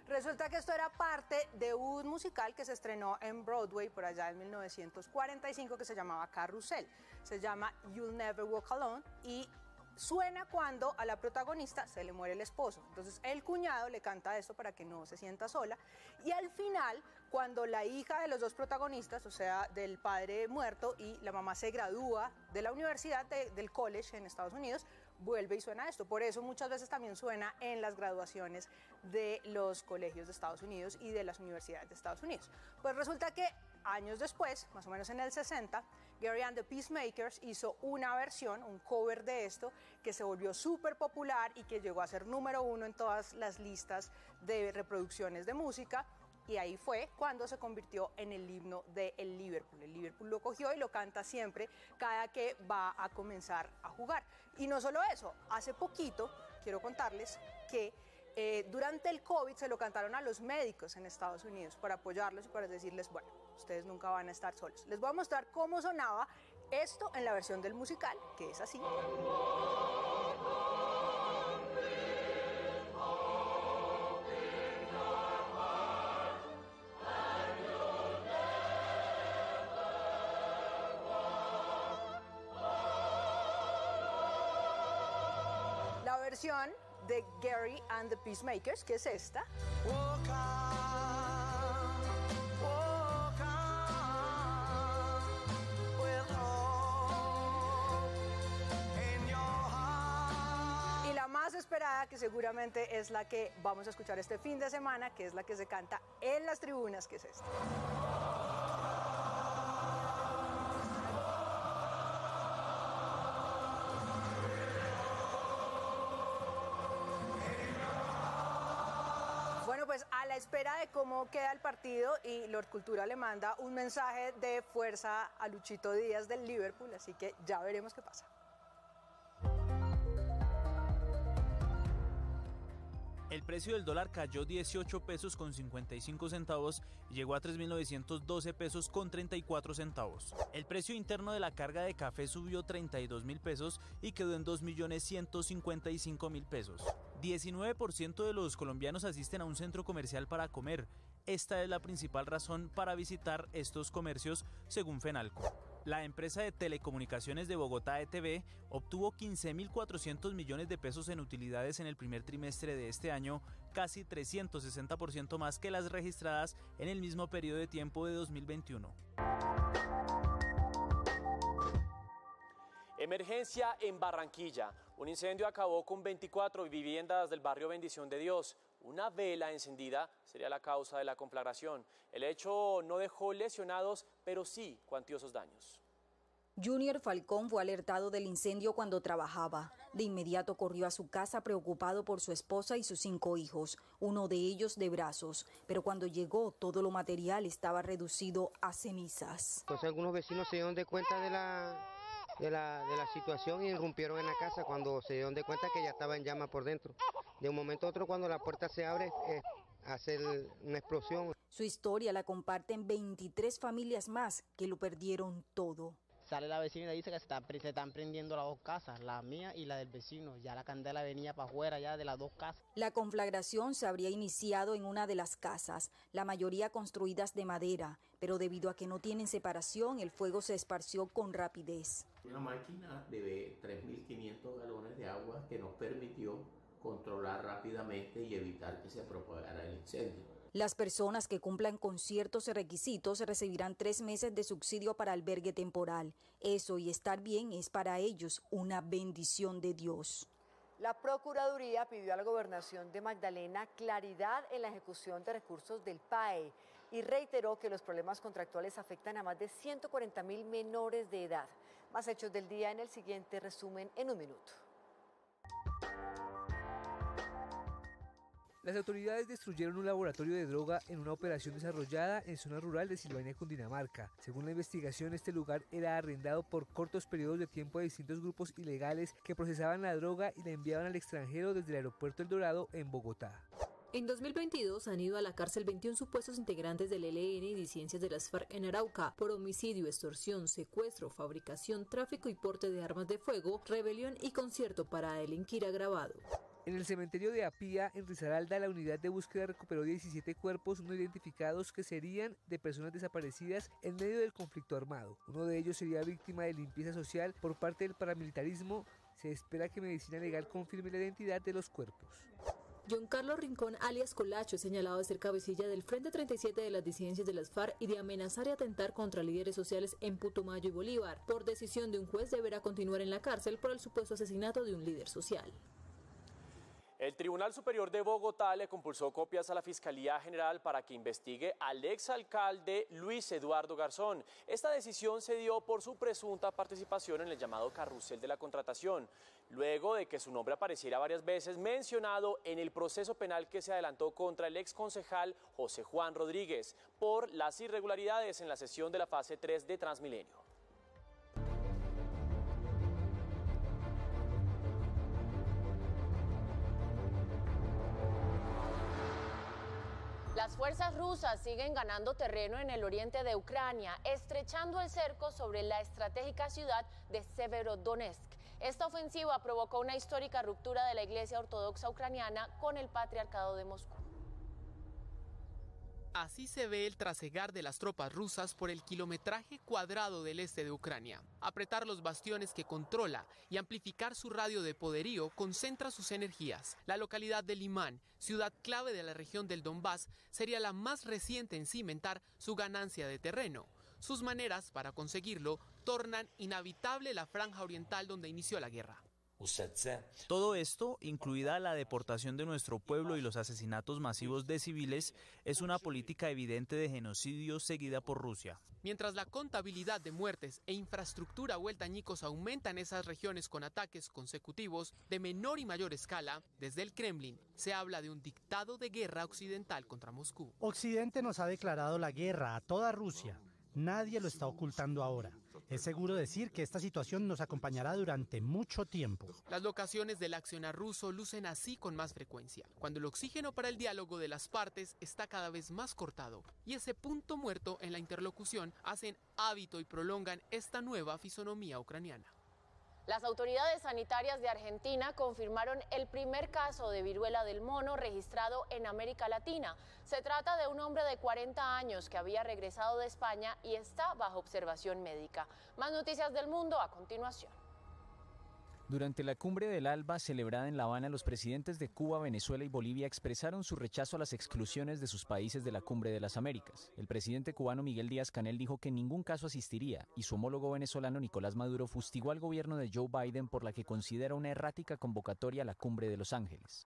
Resulta que esto era parte de un musical que se estrenó en Broadway por allá en 1945 que se llamaba Carrusel. Se llama You'll Never Walk Alone y suena cuando a la protagonista se le muere el esposo. Entonces el cuñado le canta esto para que no se sienta sola y al final, cuando la hija de los dos protagonistas, o sea, del padre muerto y la mamá se gradúa de la universidad del college en Estados Unidos, vuelve y suena esto. Por eso muchas veces también suena en las graduaciones de los colegios de Estados Unidos y de las universidades de Estados Unidos. Pues resulta que años después, más o menos en el 60, Gary and the Peacemakers hizo una versión, un cover de esto, que se volvió súper popular y que llegó a ser número 1 en todas las listas de reproducciones de música. Y ahí fue cuando se convirtió en el himno del Liverpool. El Liverpool lo cogió y lo canta siempre cada que va a comenzar a jugar. Y no solo eso, hace poquito quiero contarles que durante el COVID se lo cantaron a los médicos en Estados Unidos para apoyarlos y para decirles, bueno, ustedes nunca van a estar solos. Les voy a mostrar cómo sonaba esto en la versión del musical, que es así. La versión de Gary and the Peacemakers, que es esta. Y la más esperada, que seguramente es la que vamos a escuchar este fin de semana, que es la que se canta en las tribunas, que es esta. Bueno, pues a la espera de cómo queda el partido, y Lord Cultura le manda un mensaje de fuerza a Luchito Díaz del Liverpool, así que ya veremos qué pasa. El precio del dólar cayó 18 pesos con 55 centavos y llegó a 3.912 pesos con 34 centavos. El precio interno de la carga de café subió 32.000 pesos y quedó en 2.155.000 pesos. 19% de los colombianos asisten a un centro comercial para comer. Esta es la principal razón para visitar estos comercios, según Fenalco. La empresa de telecomunicaciones de Bogotá, ETV, obtuvo 15.400 millones de pesos en utilidades en el primer trimestre de este año, casi 360% más que las registradas en el mismo periodo de tiempo de 2021. Emergencia en Barranquilla. Un incendio acabó con 24 viviendas del barrio Bendición de Dios. Una vela encendida sería la causa de la conflagración. El hecho no dejó lesionados, pero sí cuantiosos daños. Junior Falcón fue alertado del incendio cuando trabajaba. De inmediato corrió a su casa preocupado por su esposa y sus 5 hijos, uno de ellos de brazos. Pero cuando llegó, todo lo material estaba reducido a cenizas. Entonces algunos vecinos se dieron de cuenta de la situación y irrumpieron en la casa cuando se dieron de cuenta que ya estaba en llama por dentro. De un momento a otro, cuando la puerta se abre, hace una explosión. Su historia la comparten 23 familias más que lo perdieron todo. Sale la vecina y dice que se están prendiendo las dos casas, la mía y la del vecino. Ya la candela venía para afuera ya de las dos casas. La conflagración se habría iniciado en una de las casas, la mayoría construidas de madera, pero debido a que no tienen separación, el fuego se esparció con rapidez. Una máquina de 3.500 galones de agua que nos permitió controlar rápidamente y evitar que se propagara el incendio. Las personas que cumplan con ciertos requisitos recibirán 3 meses de subsidio para albergue temporal. Eso y estar bien es para ellos una bendición de Dios. La Procuraduría pidió a la Gobernación de Magdalena claridad en la ejecución de recursos del PAE y reiteró que los problemas contractuales afectan a más de 140.000 menores de edad. Más hechos del día en el siguiente resumen en un minuto. Las autoridades destruyeron un laboratorio de droga en una operación desarrollada en zona rural de Silvania, Cundinamarca. Según la investigación, este lugar era arrendado por cortos periodos de tiempo a distintos grupos ilegales que procesaban la droga y la enviaban al extranjero desde el aeropuerto El Dorado en Bogotá. En 2022 han ido a la cárcel 21 supuestos integrantes del ELN y disidencias de las FARC en Arauca por homicidio, extorsión, secuestro, fabricación, tráfico y porte de armas de fuego, rebelión y concierto para delinquir agravado. En el cementerio de Apía, en Risaralda, la unidad de búsqueda recuperó 17 cuerpos no identificados que serían de personas desaparecidas en medio del conflicto armado. Uno de ellos sería víctima de limpieza social por parte del paramilitarismo. Se espera que Medicina Legal confirme la identidad de los cuerpos. John Carlos Rincón, alias Colacho, es señalado de ser cabecilla del Frente 37 de las disidencias de las FARC y de amenazar y atentar contra líderes sociales en Putumayo y Bolívar. Por decisión de un juez deberá continuar en la cárcel por el supuesto asesinato de un líder social. El Tribunal Superior de Bogotá le compulsó copias a la Fiscalía General para que investigue al exalcalde Luis Eduardo Garzón. Esta decisión se dio por su presunta participación en el llamado carrusel de la contratación, luego de que su nombre apareciera varias veces mencionado en el proceso penal que se adelantó contra el exconcejal José Juan Rodríguez por las irregularidades en la sesión de la fase 3 de Transmilenio. Las fuerzas rusas siguen ganando terreno en el oriente de Ucrania, estrechando el cerco sobre la estratégica ciudad de Severodonetsk. Esta ofensiva provocó una histórica ruptura de la Iglesia Ortodoxa ucraniana con el Patriarcado de Moscú. Así se ve el trasegar de las tropas rusas por el kilometraje cuadrado del este de Ucrania. Apretar los bastiones que controla y amplificar su radio de poderío concentra sus energías. La localidad de Limán, ciudad clave de la región del Donbass, sería la más reciente en cimentar su ganancia de terreno. Sus maneras para conseguirlo tornan inhabitable la franja oriental donde inició la guerra. Todo esto, incluida la deportación de nuestro pueblo y los asesinatos masivos de civiles, es una política evidente de genocidio seguida por Rusia. Mientras la contabilidad de muertes e infraestructura vuelta añicos aumenta en esas regiones con ataques consecutivos de menor y mayor escala, desde el Kremlin se habla de un dictado de guerra occidental contra Moscú. Occidente nos ha declarado la guerra a toda Rusia. Nadie lo está ocultando ahora. Es seguro decir que esta situación nos acompañará durante mucho tiempo. Las locaciones del accionar ruso lucen así con más frecuencia, cuando el oxígeno para el diálogo de las partes está cada vez más cortado, y ese punto muerto en la interlocución hacen hábito y prolongan esta nueva fisonomía ucraniana. Las autoridades sanitarias de Argentina confirmaron el primer caso de viruela del mono registrado en América Latina. Se trata de un hombre de 40 años que había regresado de España y está bajo observación médica. Más noticias del mundo a continuación. Durante la cumbre del ALBA celebrada en La Habana, los presidentes de Cuba, Venezuela y Bolivia expresaron su rechazo a las exclusiones de sus países de la Cumbre de las Américas. El presidente cubano Miguel Díaz-Canel dijo que en ningún caso asistiría, y su homólogo venezolano Nicolás Maduro fustigó al gobierno de Joe Biden por la que considera una errática convocatoria a la Cumbre de Los Ángeles.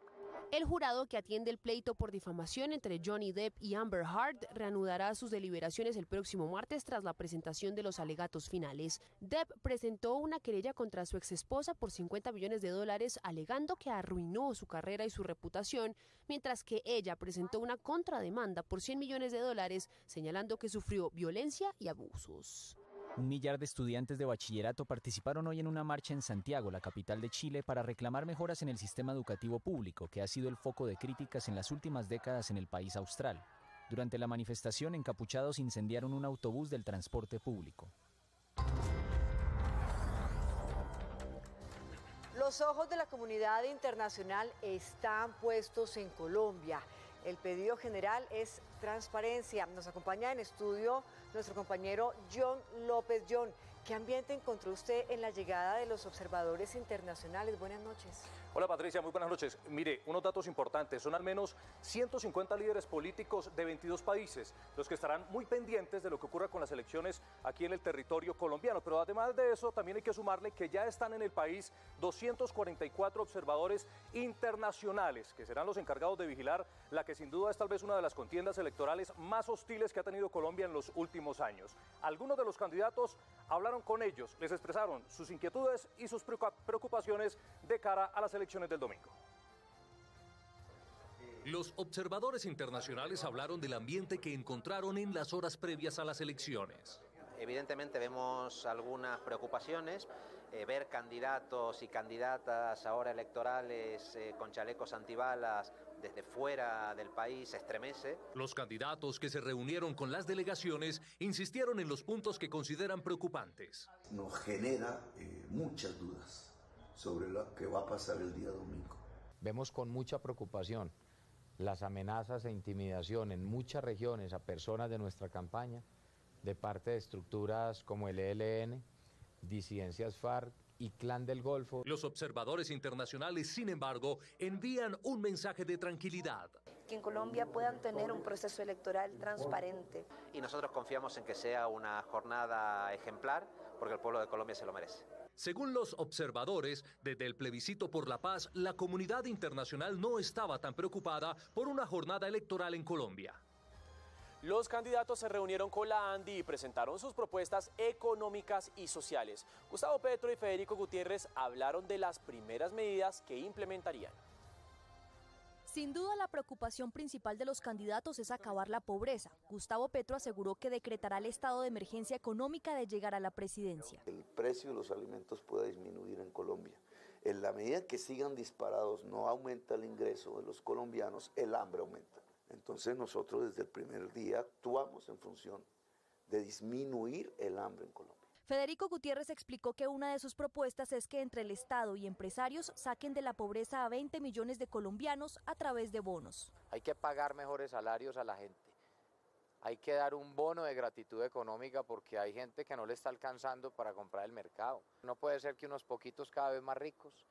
El jurado que atiende el pleito por difamación entre Johnny Depp y Amber Heard reanudará sus deliberaciones el próximo martes tras la presentación de los alegatos finales. Depp presentó una querella contra su exesposa por $50 millones alegando que arruinó su carrera y su reputación, mientras que ella presentó una contrademanda por $100 millones señalando que sufrió violencia y abusos. 1 millar de estudiantes de bachillerato participaron hoy en una marcha en Santiago, la capital de Chile, para reclamar mejoras en el sistema educativo público, que ha sido el foco de críticas en las últimas décadas en el país austral. Durante la manifestación, encapuchados incendiaron un autobús del transporte público. Los ojos de la comunidad internacional están puestos en Colombia. El pedido general es transparencia. Nos acompaña en estudio nuestro compañero John López. John, ¿qué ambiente encontró usted en la llegada de los observadores internacionales? Buenas noches. Hola Patricia, muy buenas noches. Mire, unos datos importantes. Son al menos 150 líderes políticos de 22 países los que estarán muy pendientes de lo que ocurra con las elecciones aquí en el territorio colombiano. Pero además de eso, también hay que sumarle que ya están en el país 244 observadores internacionales que serán los encargados de vigilar la que sin duda es tal vez una de las contiendas electorales más hostiles que ha tenido Colombia en los últimos años. Algunos de los candidatos hablaron con ellos, les expresaron sus inquietudes y sus preocupaciones de cara a las elecciones del domingo. Los observadores internacionales hablaron del ambiente que encontraron en las horas previas a las elecciones. Evidentemente vemos algunas preocupaciones, ver candidatos y candidatas ahora electorales con chalecos antibalas desde fuera del país estremece. Los candidatos que se reunieron con las delegaciones insistieron en los puntos que consideran preocupantes. Nos genera muchas dudas sobre lo que va a pasar el día domingo. Vemos con mucha preocupación las amenazas e intimidación en muchas regiones a personas de nuestra campaña de parte de estructuras como el ELN, disidencias FARC y Clan del Golfo. Los observadores internacionales, sin embargo, envían un mensaje de tranquilidad. Que en Colombia puedan tener un proceso electoral transparente. Y nosotros confiamos en que sea una jornada ejemplar, porque el pueblo de Colombia se lo merece. Según los observadores, desde el plebiscito por la paz, la comunidad internacional no estaba tan preocupada por una jornada electoral en Colombia. Los candidatos se reunieron con la ANDI y presentaron sus propuestas económicas y sociales. Gustavo Petro y Federico Gutiérrez hablaron de las primeras medidas que implementarían. Sin duda, la preocupación principal de los candidatos es acabar la pobreza. Gustavo Petro aseguró que decretará el estado de emergencia económica de llegar a la presidencia. El precio de los alimentos puede disminuir en Colombia. En la medida que sigan disparados, no aumenta el ingreso de los colombianos, el hambre aumenta. Entonces nosotros desde el primer día actuamos en función de disminuir el hambre en Colombia. Federico Gutiérrez explicó que una de sus propuestas es que entre el Estado y empresarios saquen de la pobreza a 20 millones de colombianos a través de bonos. Hay que pagar mejores salarios a la gente. Hay que dar un bono de gratitud económica porque hay gente que no le está alcanzando para comprar el mercado. No puede ser que unos poquitos cada vez más ricos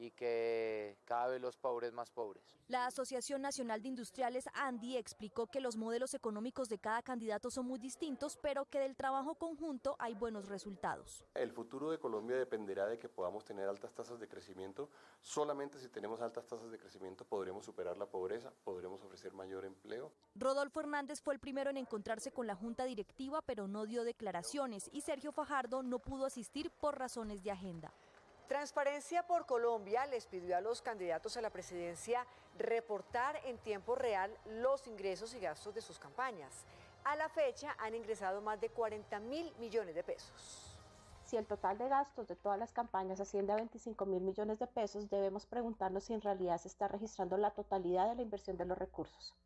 y que cada vez los pobres más pobres. La Asociación Nacional de Industriales, ANDI, explicó que los modelos económicos de cada candidato son muy distintos, pero que del trabajo conjunto hay buenos resultados. El futuro de Colombia dependerá de que podamos tener altas tasas de crecimiento. Solamente si tenemos altas tasas de crecimiento podremos superar la pobreza, podremos ofrecer mayor empleo. Rodolfo Hernández fue el primero en encontrarse con la junta directiva, pero no dio declaraciones, y Sergio Fajardo no pudo asistir por razones de agenda. Transparencia por Colombia les pidió a los candidatos a la presidencia reportar en tiempo real los ingresos y gastos de sus campañas. A la fecha han ingresado más de 40.000 millones de pesos. Si el total de gastos de todas las campañas asciende a 25.000 millones de pesos, debemos preguntarnos si en realidad se está registrando la totalidad de la inversión de los recursos.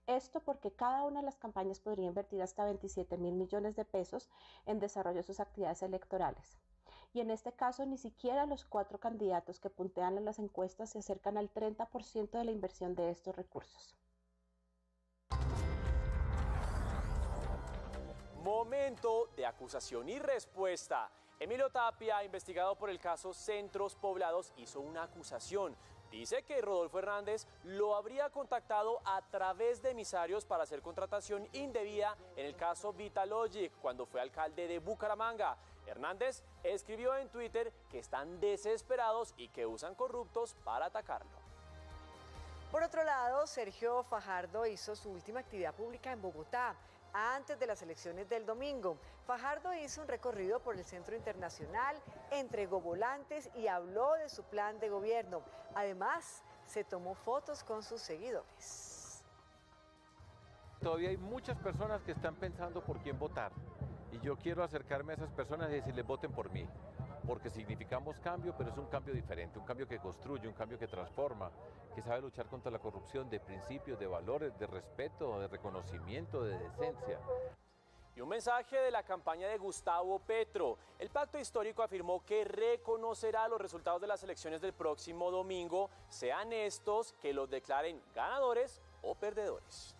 Esto porque cada una de las campañas podría invertir hasta 27.000 millones de pesos en desarrollo de sus actividades electorales. Y en este caso ni siquiera los 4 candidatos que puntean en las encuestas se acercan al 30% de la inversión de estos recursos. Momento de acusación y respuesta. Emilio Tapia, investigado por el caso Centros Poblados, hizo una acusación. Dice que Rodolfo Hernández lo habría contactado a través de emisarios para hacer contratación indebida en el caso Vitalogic, cuando fue alcalde de Bucaramanga. Hernández escribió en Twitter que están desesperados y que usan corruptos para atacarlo. Por otro lado, Sergio Fajardo hizo su última actividad pública en Bogotá, antes de las elecciones del domingo. Fajardo hizo un recorrido por el Centro Internacional, entregó volantes y habló de su plan de gobierno. Además, se tomó fotos con sus seguidores. Todavía hay muchas personas que están pensando por quién votar. Y yo quiero acercarme a esas personas y decirles voten por mí, porque significamos cambio, pero es un cambio diferente, un cambio que construye, un cambio que transforma, que sabe luchar contra la corrupción de principios, de valores, de respeto, de reconocimiento, de decencia. Y un mensaje de la campaña de Gustavo Petro. El pacto histórico afirmó que reconocerá los resultados de las elecciones del próximo domingo, sean estos que los declaren ganadores o perdedores.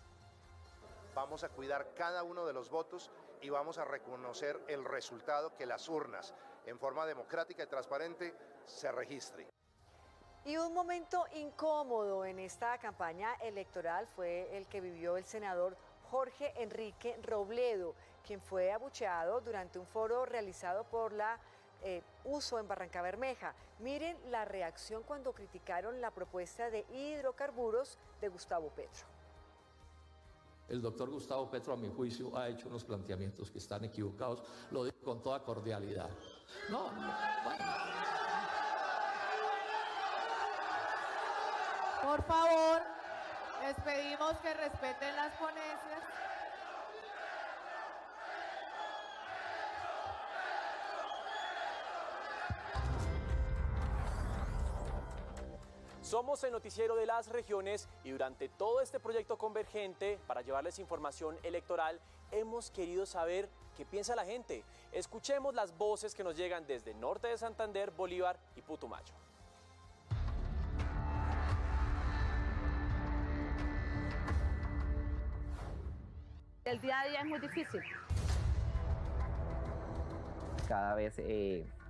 Vamos a cuidar cada uno de los votos y vamos a reconocer el resultado que las urnas, en forma democrática y transparente, se registren. Y un momento incómodo en esta campaña electoral fue el que vivió el senador Jorge Enrique Robledo, quien fue abucheado durante un foro realizado por la USO en Barranca Bermeja. Miren la reacción cuando criticaron la propuesta de hidrocarburos de Gustavo Petro. El doctor Gustavo Petro, a mi juicio, ha hecho unos planteamientos que están equivocados. Lo digo con toda cordialidad. Por favor, les pedimos que respeten las ponencias. Somos el noticiero de las regiones y durante todo este proyecto convergente, para llevarles información electoral, hemos querido saber qué piensa la gente. Escuchemos las voces que nos llegan desde el norte de Santander, Bolívar y Putumayo. El día a día es muy difícil. Cada vez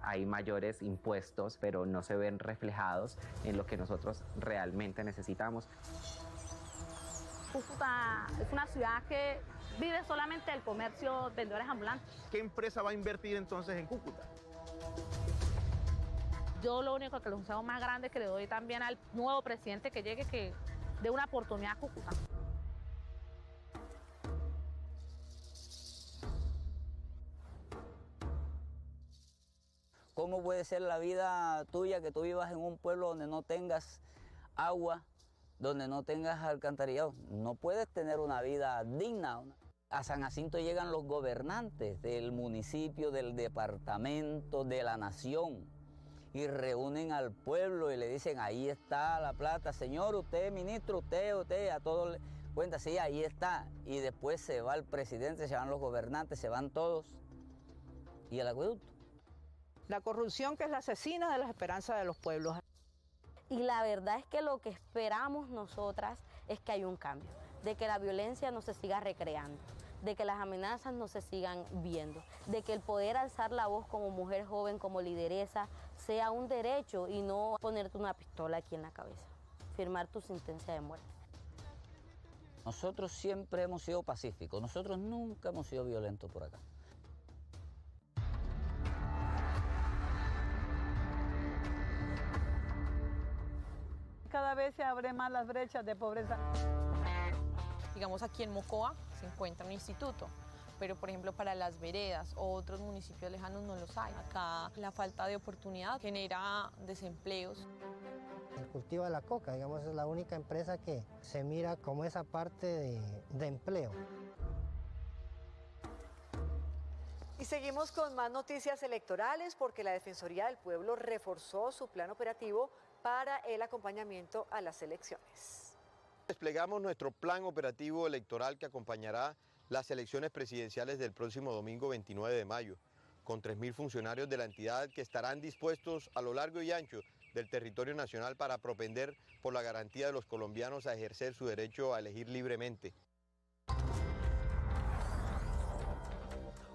hay mayores impuestos, pero no se ven reflejados en lo que nosotros realmente necesitamos. Cúcuta es una ciudad que vive solamente del comercio, vendedores ambulantes. ¿Qué empresa va a invertir entonces en Cúcuta? Yo lo único que los consejo más grande que le doy también al nuevo presidente que llegue, que dé una oportunidad a Cúcuta. ¿Cómo puede ser la vida tuya que tú vivas en un pueblo donde no tengas agua, donde no tengas alcantarillado? No puedes tener una vida digna. A San Jacinto llegan los gobernantes del municipio, del departamento, de la nación y reúnen al pueblo y le dicen, ahí está la plata, señor, usted, ministro, usted, a todos le cuenta, sí, ahí está. Y después se va el presidente, se van los gobernantes, se van todos. ¿Y el acueducto? La corrupción, que es la asesina de las esperanzas de los pueblos. Y la verdad es que lo que esperamos nosotras es que haya un cambio, de que la violencia no se siga recreando, de que las amenazas no se sigan viendo, de que el poder alzar la voz como mujer joven, como lideresa, sea un derecho y no ponerte una pistola aquí en la cabeza, firmar tu sentencia de muerte. Nosotros siempre hemos sido pacíficos, nosotros nunca hemos sido violentos por acá. Cada vez se abren más las brechas de pobreza. Digamos, aquí en Mocoa se encuentra un instituto, pero por ejemplo para las veredas o otros municipios lejanos no los hay. Acá la falta de oportunidad genera desempleos. El cultivo de la coca, digamos, es la única empresa que se mira como esa parte de empleo. Y seguimos con más noticias electorales porque la Defensoría del Pueblo reforzó su plan operativo para el acompañamiento a las elecciones. Desplegamos nuestro plan operativo electoral que acompañará las elecciones presidenciales del próximo domingo 29 de mayo, con 3.000 funcionarios de la entidad que estarán dispuestos a lo largo y ancho del territorio nacional para propender por la garantía de los colombianos a ejercer su derecho a elegir libremente.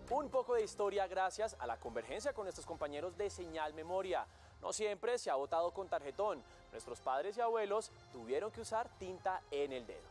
Un poco de historia gracias a la convergencia con nuestros compañeros de Señal Memoria. No siempre se ha votado con tarjetón. Nuestros padres y abuelos tuvieron que usar tinta en el dedo.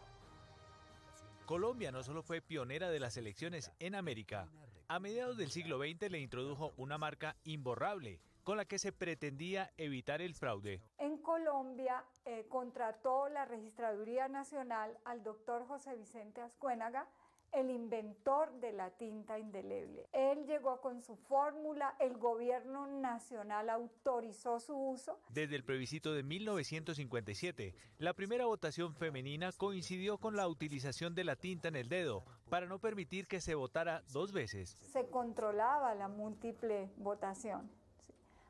Colombia no solo fue pionera de las elecciones en América. A mediados del siglo XX le introdujo una marca imborrable con la que se pretendía evitar el fraude. En Colombia contrató la Registraduría Nacional al doctor José Vicente Azcuénaga, el inventor de la tinta indeleble. Él llegó con su fórmula, el gobierno nacional autorizó su uso. Desde el plebiscito de 1957, la primera votación femenina coincidió con la utilización de la tinta en el dedo para no permitir que se votara dos veces. Se controlaba la múltiple votación.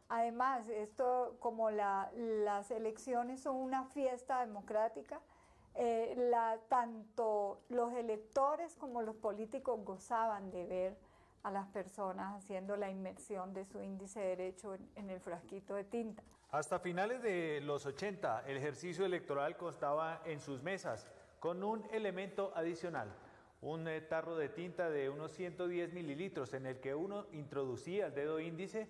Además, esto, como las elecciones son una fiesta democrática, Tanto los electores como los políticos gozaban de ver a las personas haciendo la inmersión de su índice derecho en el frasquito de tinta. Hasta finales de los 80, el ejercicio electoral constaba en sus mesas con un elemento adicional, un tarro de tinta de unos 110 mililitros en el que uno introducía el dedo índice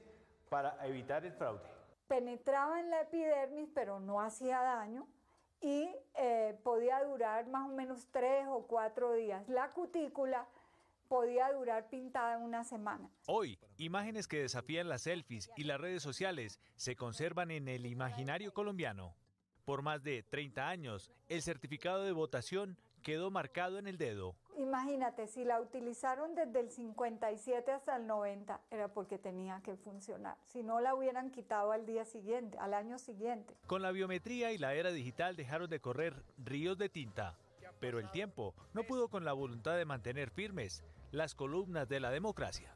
para evitar el fraude. Penetraba en la epidermis, pero no hacía daño y podía durar más o menos 3 o 4 días. La cutícula podía durar pintada en una semana. Hoy, imágenes que desafían las selfies y las redes sociales se conservan en el imaginario colombiano. Por más de 30 años, el certificado de votación quedó marcado en el dedo. Imagínate, si la utilizaron desde el 57 hasta el 90, era porque tenía que funcionar. Si no, la hubieran quitado al día siguiente, al año siguiente. Con la biometría y la era digital dejaron de correr ríos de tinta, pero el tiempo no pudo con la voluntad de mantener firmes las columnas de la democracia.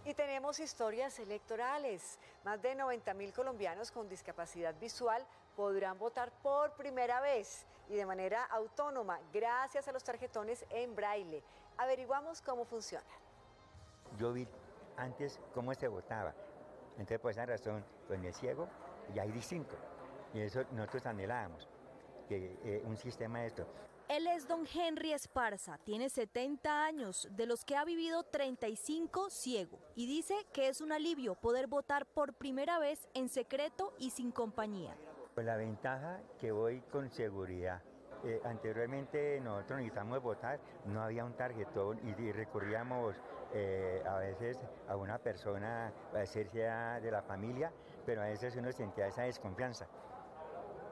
Y tenemos historias electorales. Más de 90.000 colombianos con discapacidad visual podrán votar por primera vez y de manera autónoma gracias a los tarjetones en braille. Averiguamos cómo funciona. Yo vi antes cómo se votaba. Entonces, por esa razón, con el ciego ya hay distinto. Y eso nosotros anhelábamos, que un sistema de esto. Él es don Henry Esparza, tiene 70 años, de los que ha vivido 35 ciego, y dice que es un alivio poder votar por primera vez en secreto y sin compañía. Pues la ventaja que voy con seguridad. Anteriormente nosotros necesitábamos votar, no había un tarjetón y recurríamos a veces a una persona, a ser sea de la familia, pero a veces uno sentía esa desconfianza.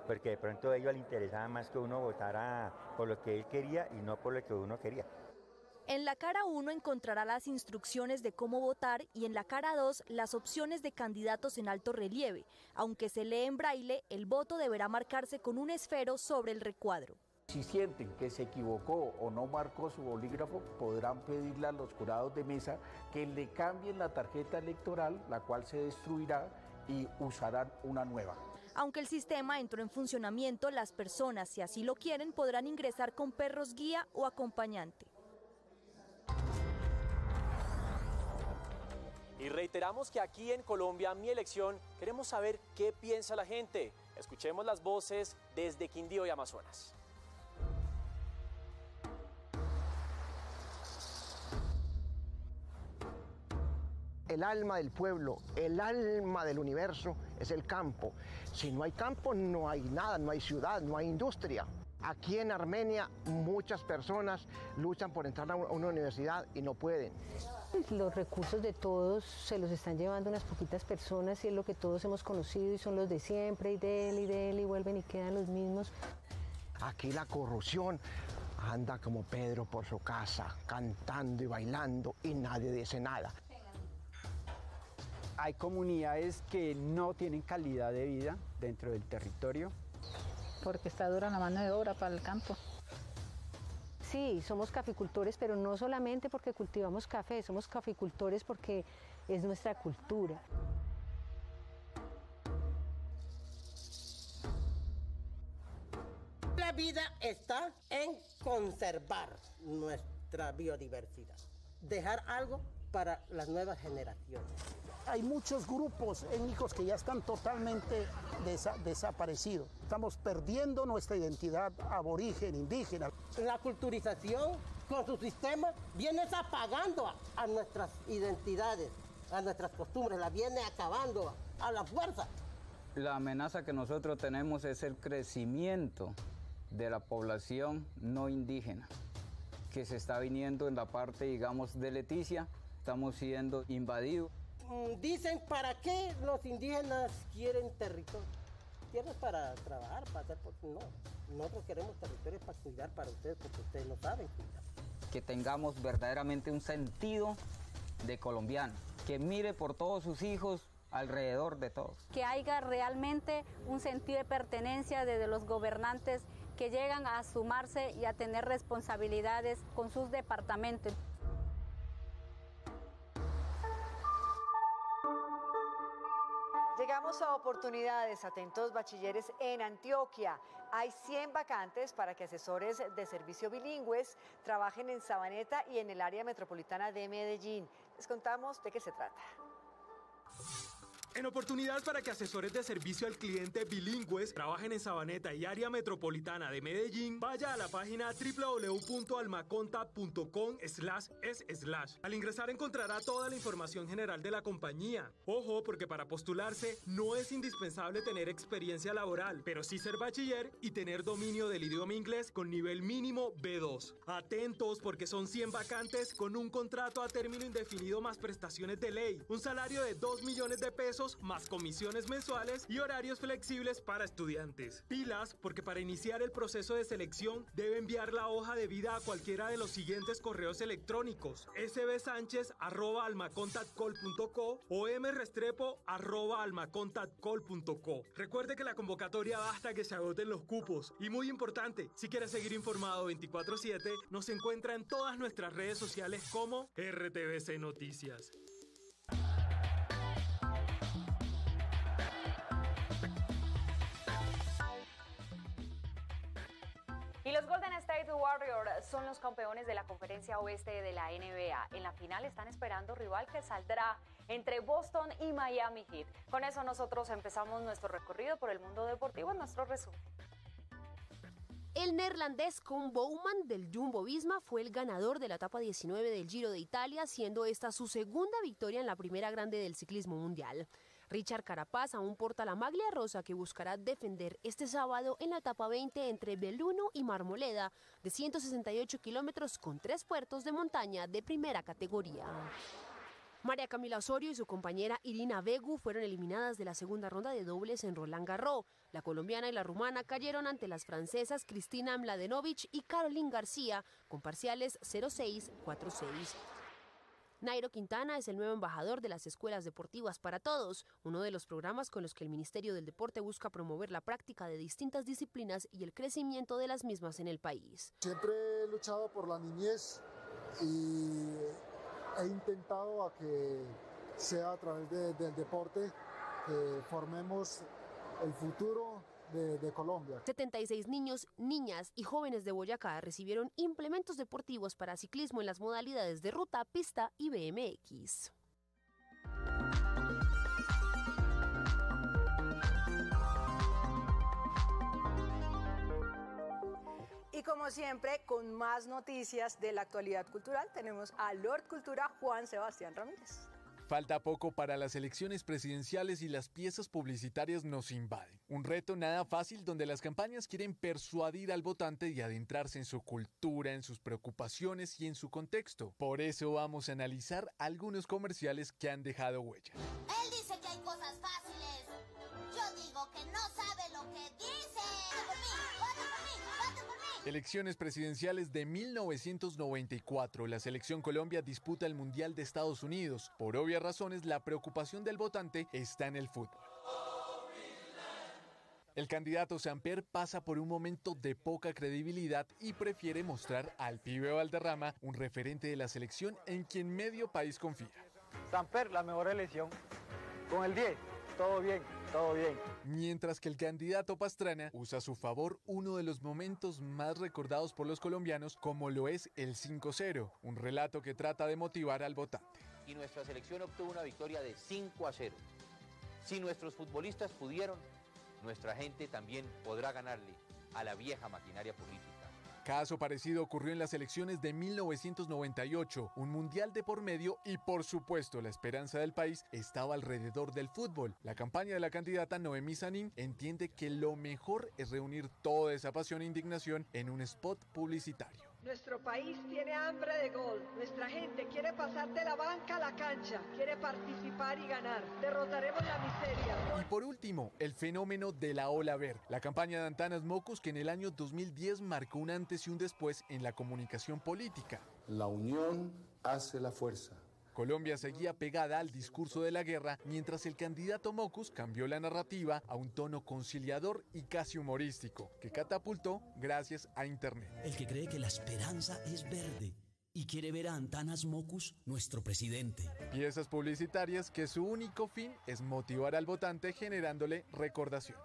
Porque de pronto a ellos les interesaba más que uno votara por lo que él quería y no por lo que uno quería. En la cara 1 encontrará las instrucciones de cómo votar y en la cara 2 las opciones de candidatos en alto relieve. Aunque se lee en braille, el voto deberá marcarse con un esfero sobre el recuadro. Si sienten que se equivocó o no marcó su bolígrafo, podrán pedirle a los jurados de mesa que le cambien la tarjeta electoral, la cual se destruirá y usarán una nueva. Aunque el sistema entró en funcionamiento, las personas, si así lo quieren, podrán ingresar con perros guía o acompañante. Y reiteramos que aquí en Colombia, Mi Elección, queremos saber qué piensa la gente. Escuchemos las voces desde Quindío y Amazonas. El alma del pueblo, el alma del universo es el campo. Si no hay campo, no hay nada, no hay ciudad, no hay industria. Aquí en Armenia muchas personas luchan por entrar a una universidad y no pueden. Los recursos de todos se los están llevando unas poquitas personas y es lo que todos hemos conocido y son los de siempre y de él y vuelven y quedan los mismos. Aquí la corrupción anda como Pedro por su casa, cantando y bailando y nadie dice nada. Hay comunidades que no tienen calidad de vida dentro del territorio. Porque está dura la mano de obra para el campo. Sí, somos caficultores, pero no solamente porque cultivamos café, somos caficultores porque es nuestra cultura. La vida está en conservar nuestra biodiversidad, dejar algo para las nuevas generaciones. Hay muchos grupos étnicos que ya están totalmente desaparecidos. Estamos perdiendo nuestra identidad aborigen, indígena. La culturización con su sistema viene apagando a nuestras identidades, a nuestras costumbres, la viene acabando a la fuerza. La amenaza que nosotros tenemos es el crecimiento de la población no indígena, que se está viniendo en la parte, digamos, de Leticia. Estamos siendo invadidos. Dicen, ¿para qué los indígenas quieren territorio? Tierras para trabajar, para hacer... No, nosotros queremos territorios para cuidar para ustedes, porque ustedes no saben cuidar. Que tengamos verdaderamente un sentido de colombiano, que mire por todos sus hijos alrededor de todos. Que haya realmente un sentido de pertenencia desde los gobernantes que llegan a sumarse y a tener responsabilidades con sus departamentos. Llegamos a oportunidades, atentos bachilleres en Antioquia. Hay 100 vacantes para que asesores de servicio bilingües trabajen en Sabaneta y en el área metropolitana de Medellín. Les contamos de qué se trata. En oportunidad para que asesores de servicio al cliente bilingües trabajen en Sabaneta y área metropolitana de Medellín, vaya a la página www.almaconta.com/es/. Al ingresar encontrará toda la información general de la compañía. Ojo, porque para postularse no es indispensable tener experiencia laboral, pero sí ser bachiller y tener dominio del idioma inglés con nivel mínimo B2. Atentos, porque son 100 vacantes con un contrato a término indefinido más prestaciones de ley, un salario de 2 millones de pesos más comisiones mensuales y horarios flexibles para estudiantes. Pilas, porque para iniciar el proceso de selección debe enviar la hoja de vida a cualquiera de los siguientes correos electrónicos: sbsanchez@almacontactcol.co o mrestrepo@almacontactcol.co. Recuerde que la convocatoria va hasta que se agoten los cupos. Y muy importante, si quiere seguir informado 24/7, nos encuentra en todas nuestras redes sociales como RTVC Noticias. Y los Golden State Warriors son los campeones de la Conferencia Oeste de la NBA. En la final están esperando rival que saldrá entre Boston y Miami Heat. Con eso nosotros empezamos nuestro recorrido por el mundo deportivo en nuestro resumen. El neerlandés Koen Bouwman del Jumbo-Visma fue el ganador de la etapa 19 del Giro de Italia, siendo esta su segunda victoria en la primera grande del ciclismo mundial. Richard Carapaz aún porta la maglia rosa que buscará defender este sábado en la etapa 20 entre Belluno y Marmoleda, de 168 kilómetros con 3 puertos de montaña de primera categoría. María Camila Osorio y su compañera Irina Begu fueron eliminadas de la segunda ronda de dobles en Roland Garros. La colombiana y la rumana cayeron ante las francesas Cristina Mladenovic y Caroline García con parciales 0-6, 4-6. Nairo Quintana es el nuevo embajador de las Escuelas Deportivas para Todos, uno de los programas con los que el Ministerio del Deporte busca promover la práctica de distintas disciplinas y el crecimiento de las mismas en el país. Siempre he luchado por la niñez y he intentado a que sea a través del deporte que formemos el futuro de Colombia. 76 niños, niñas y jóvenes de Boyacá recibieron implementos deportivos para ciclismo en las modalidades de ruta, pista y BMX. Y como siempre, con más noticias de la actualidad cultural, tenemos a Lord Cultura Juan Sebastián Ramírez. Falta poco para las elecciones presidenciales y las piezas publicitarias nos invaden. Un reto nada fácil donde las campañas quieren persuadir al votante y adentrarse en su cultura, en sus preocupaciones y en su contexto. Por eso vamos a analizar algunos comerciales que han dejado huella. Él dice que hay cosas fáciles. Yo digo que no sabe lo que dice. ¡Vota por mí! ¡Vota por mí! ¡Vota por mí! Elecciones presidenciales de 1994. La Selección Colombia disputa el Mundial de Estados Unidos. Por obvias razones, la preocupación del votante está en el fútbol. El candidato Samper pasa por un momento de poca credibilidad y prefiere mostrar al pibe Valderrama, un referente de la selección en quien medio país confía. Samper, la mejor elección. Con el 10, todo bien, todo bien. Mientras que el candidato Pastrana usa a su favor uno de los momentos más recordados por los colombianos, como lo es el 5-0, un relato que trata de motivar al votante. Y nuestra selección obtuvo una victoria de 5-0. Si nuestros futbolistas pudieron, nuestra gente también podrá ganarle a la vieja maquinaria política. Caso parecido ocurrió en las elecciones de 1998, un mundial de por medio y por supuesto la esperanza del país estaba alrededor del fútbol. La campaña de la candidata Noemí Sanín entiende que lo mejor es reunir toda esa pasión e indignación en un spot publicitario. Nuestro país tiene hambre de gol. Nuestra gente quiere pasar de la banca a la cancha, quiere participar y ganar. Derrotaremos la miseria. Y por último, el fenómeno de la ola verde. La campaña de Antanas Mocus, que en el año 2010 marcó un antes y un después en la comunicación política. La unión hace la fuerza. Colombia seguía pegada al discurso de la guerra, mientras el candidato Mocus cambió la narrativa a un tono conciliador y casi humorístico, que catapultó gracias a Internet. El que cree que la esperanza es verde y quiere ver a Antanas Mockus, nuestro presidente. Piezas publicitarias que su único fin es motivar al votante generándole recordación.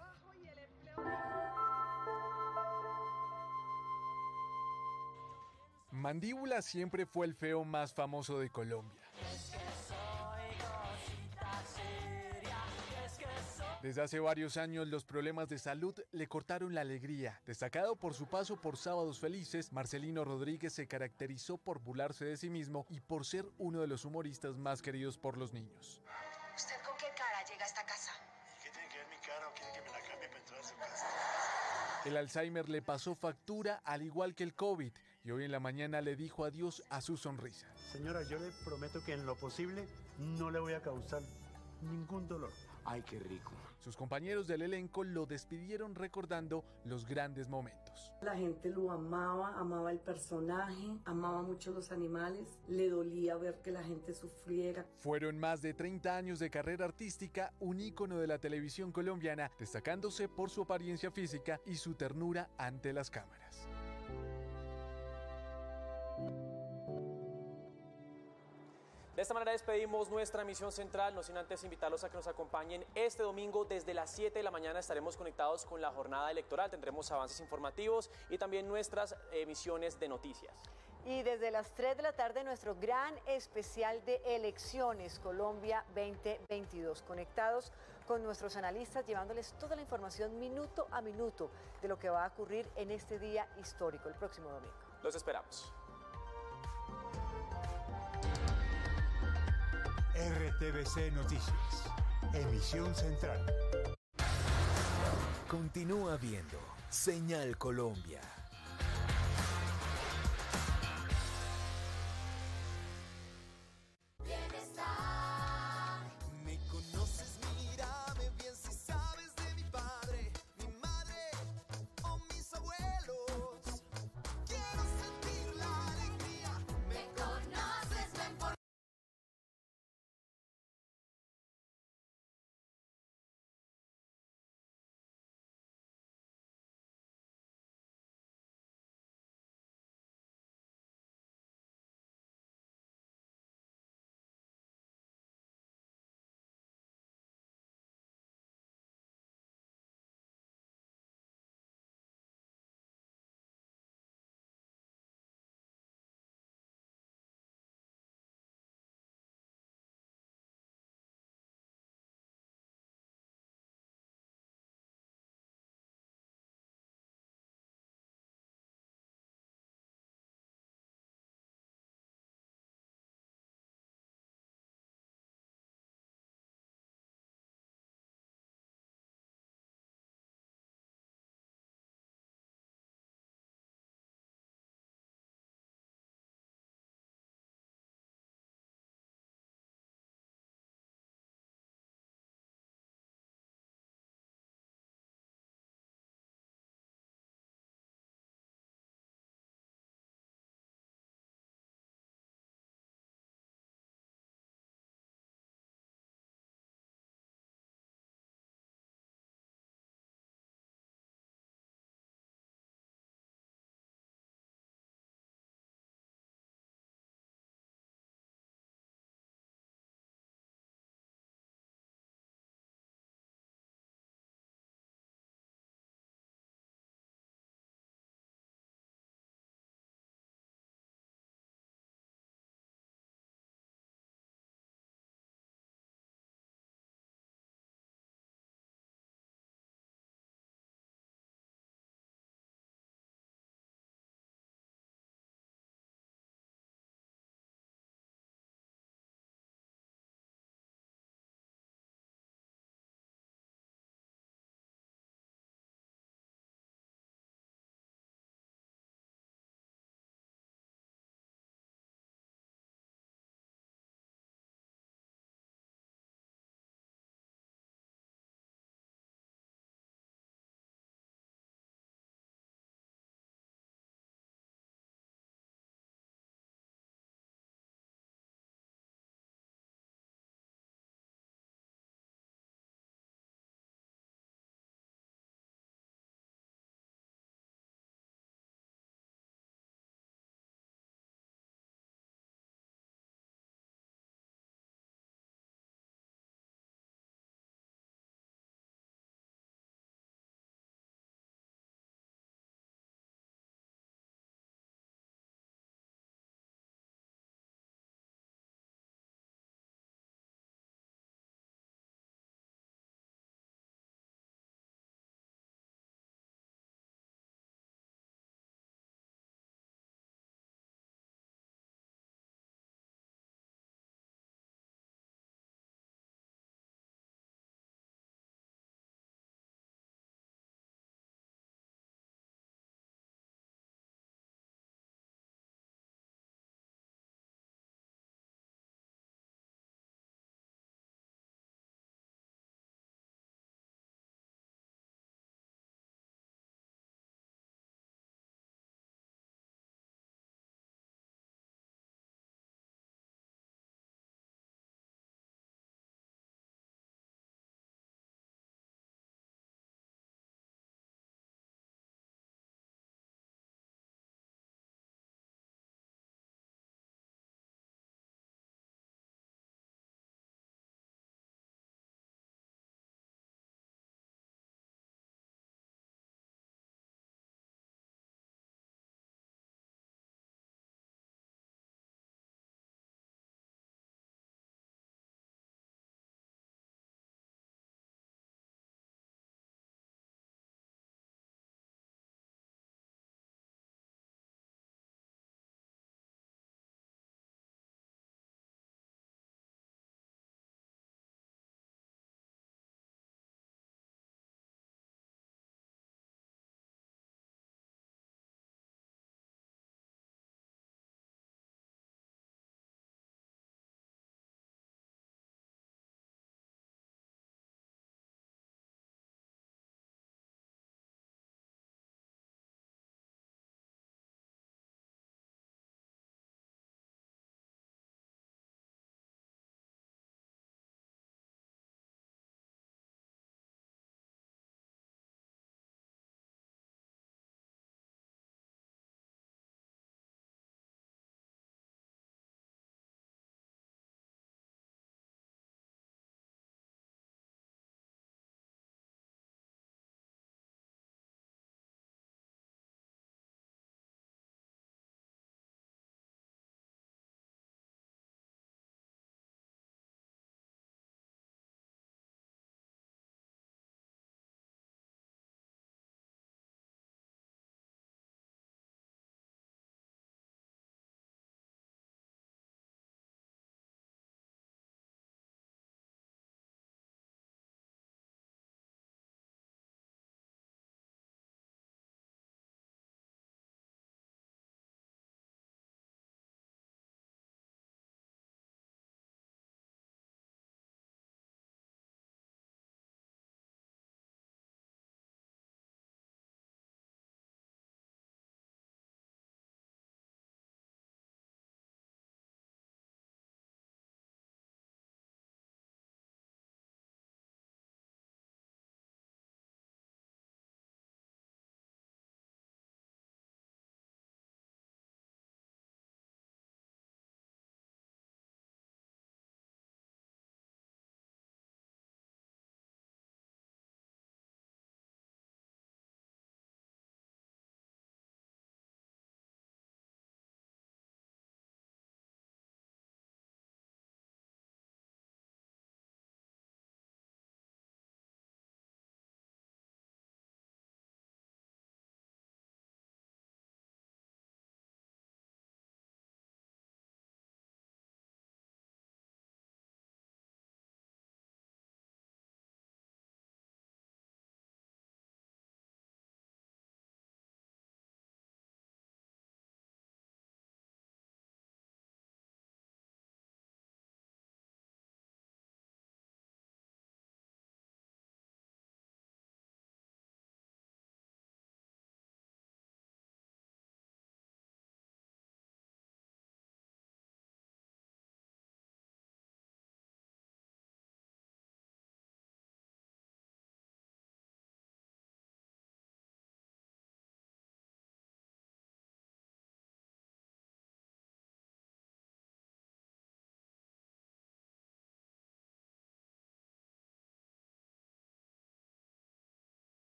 Mandíbula siempre fue el feo más famoso de Colombia. Desde hace varios años los problemas de salud le cortaron la alegría. Destacado por su paso por Sábados Felices, Marcelino Rodríguez se caracterizó por burlarse de sí mismo y por ser uno de los humoristas más queridos por los niños. ¿Usted con qué cara llega a esta casa? ¿Y qué tiene que ver mi cara o quiere que me la cambie para entrar a su casa? El Alzheimer le pasó factura al igual que el COVID y hoy en la mañana le dijo adiós a su sonrisa. Señora, yo le prometo que en lo posible no le voy a causar ningún dolor. Ay, qué rico. Sus compañeros del elenco lo despidieron recordando los grandes momentos. La gente lo amaba, amaba el personaje, amaba mucho los animales, le dolía ver que la gente sufriera. Fueron más de 30 años de carrera artística, un ícono de la televisión colombiana, destacándose por su apariencia física y su ternura ante las cámaras. De esta manera despedimos nuestra emisión central, no sin antes invitarlos a que nos acompañen este domingo desde las 7 de la mañana. Estaremos conectados con la jornada electoral, tendremos avances informativos y también nuestras emisiones de noticias. Y desde las 3 de la tarde nuestro gran especial de elecciones Colombia 2022, conectados con nuestros analistas, llevándoles toda la información minuto a minuto de lo que va a ocurrir en este día histórico, el próximo domingo. Los esperamos. RTVC Noticias, emisión central. Continúa viendo Señal Colombia.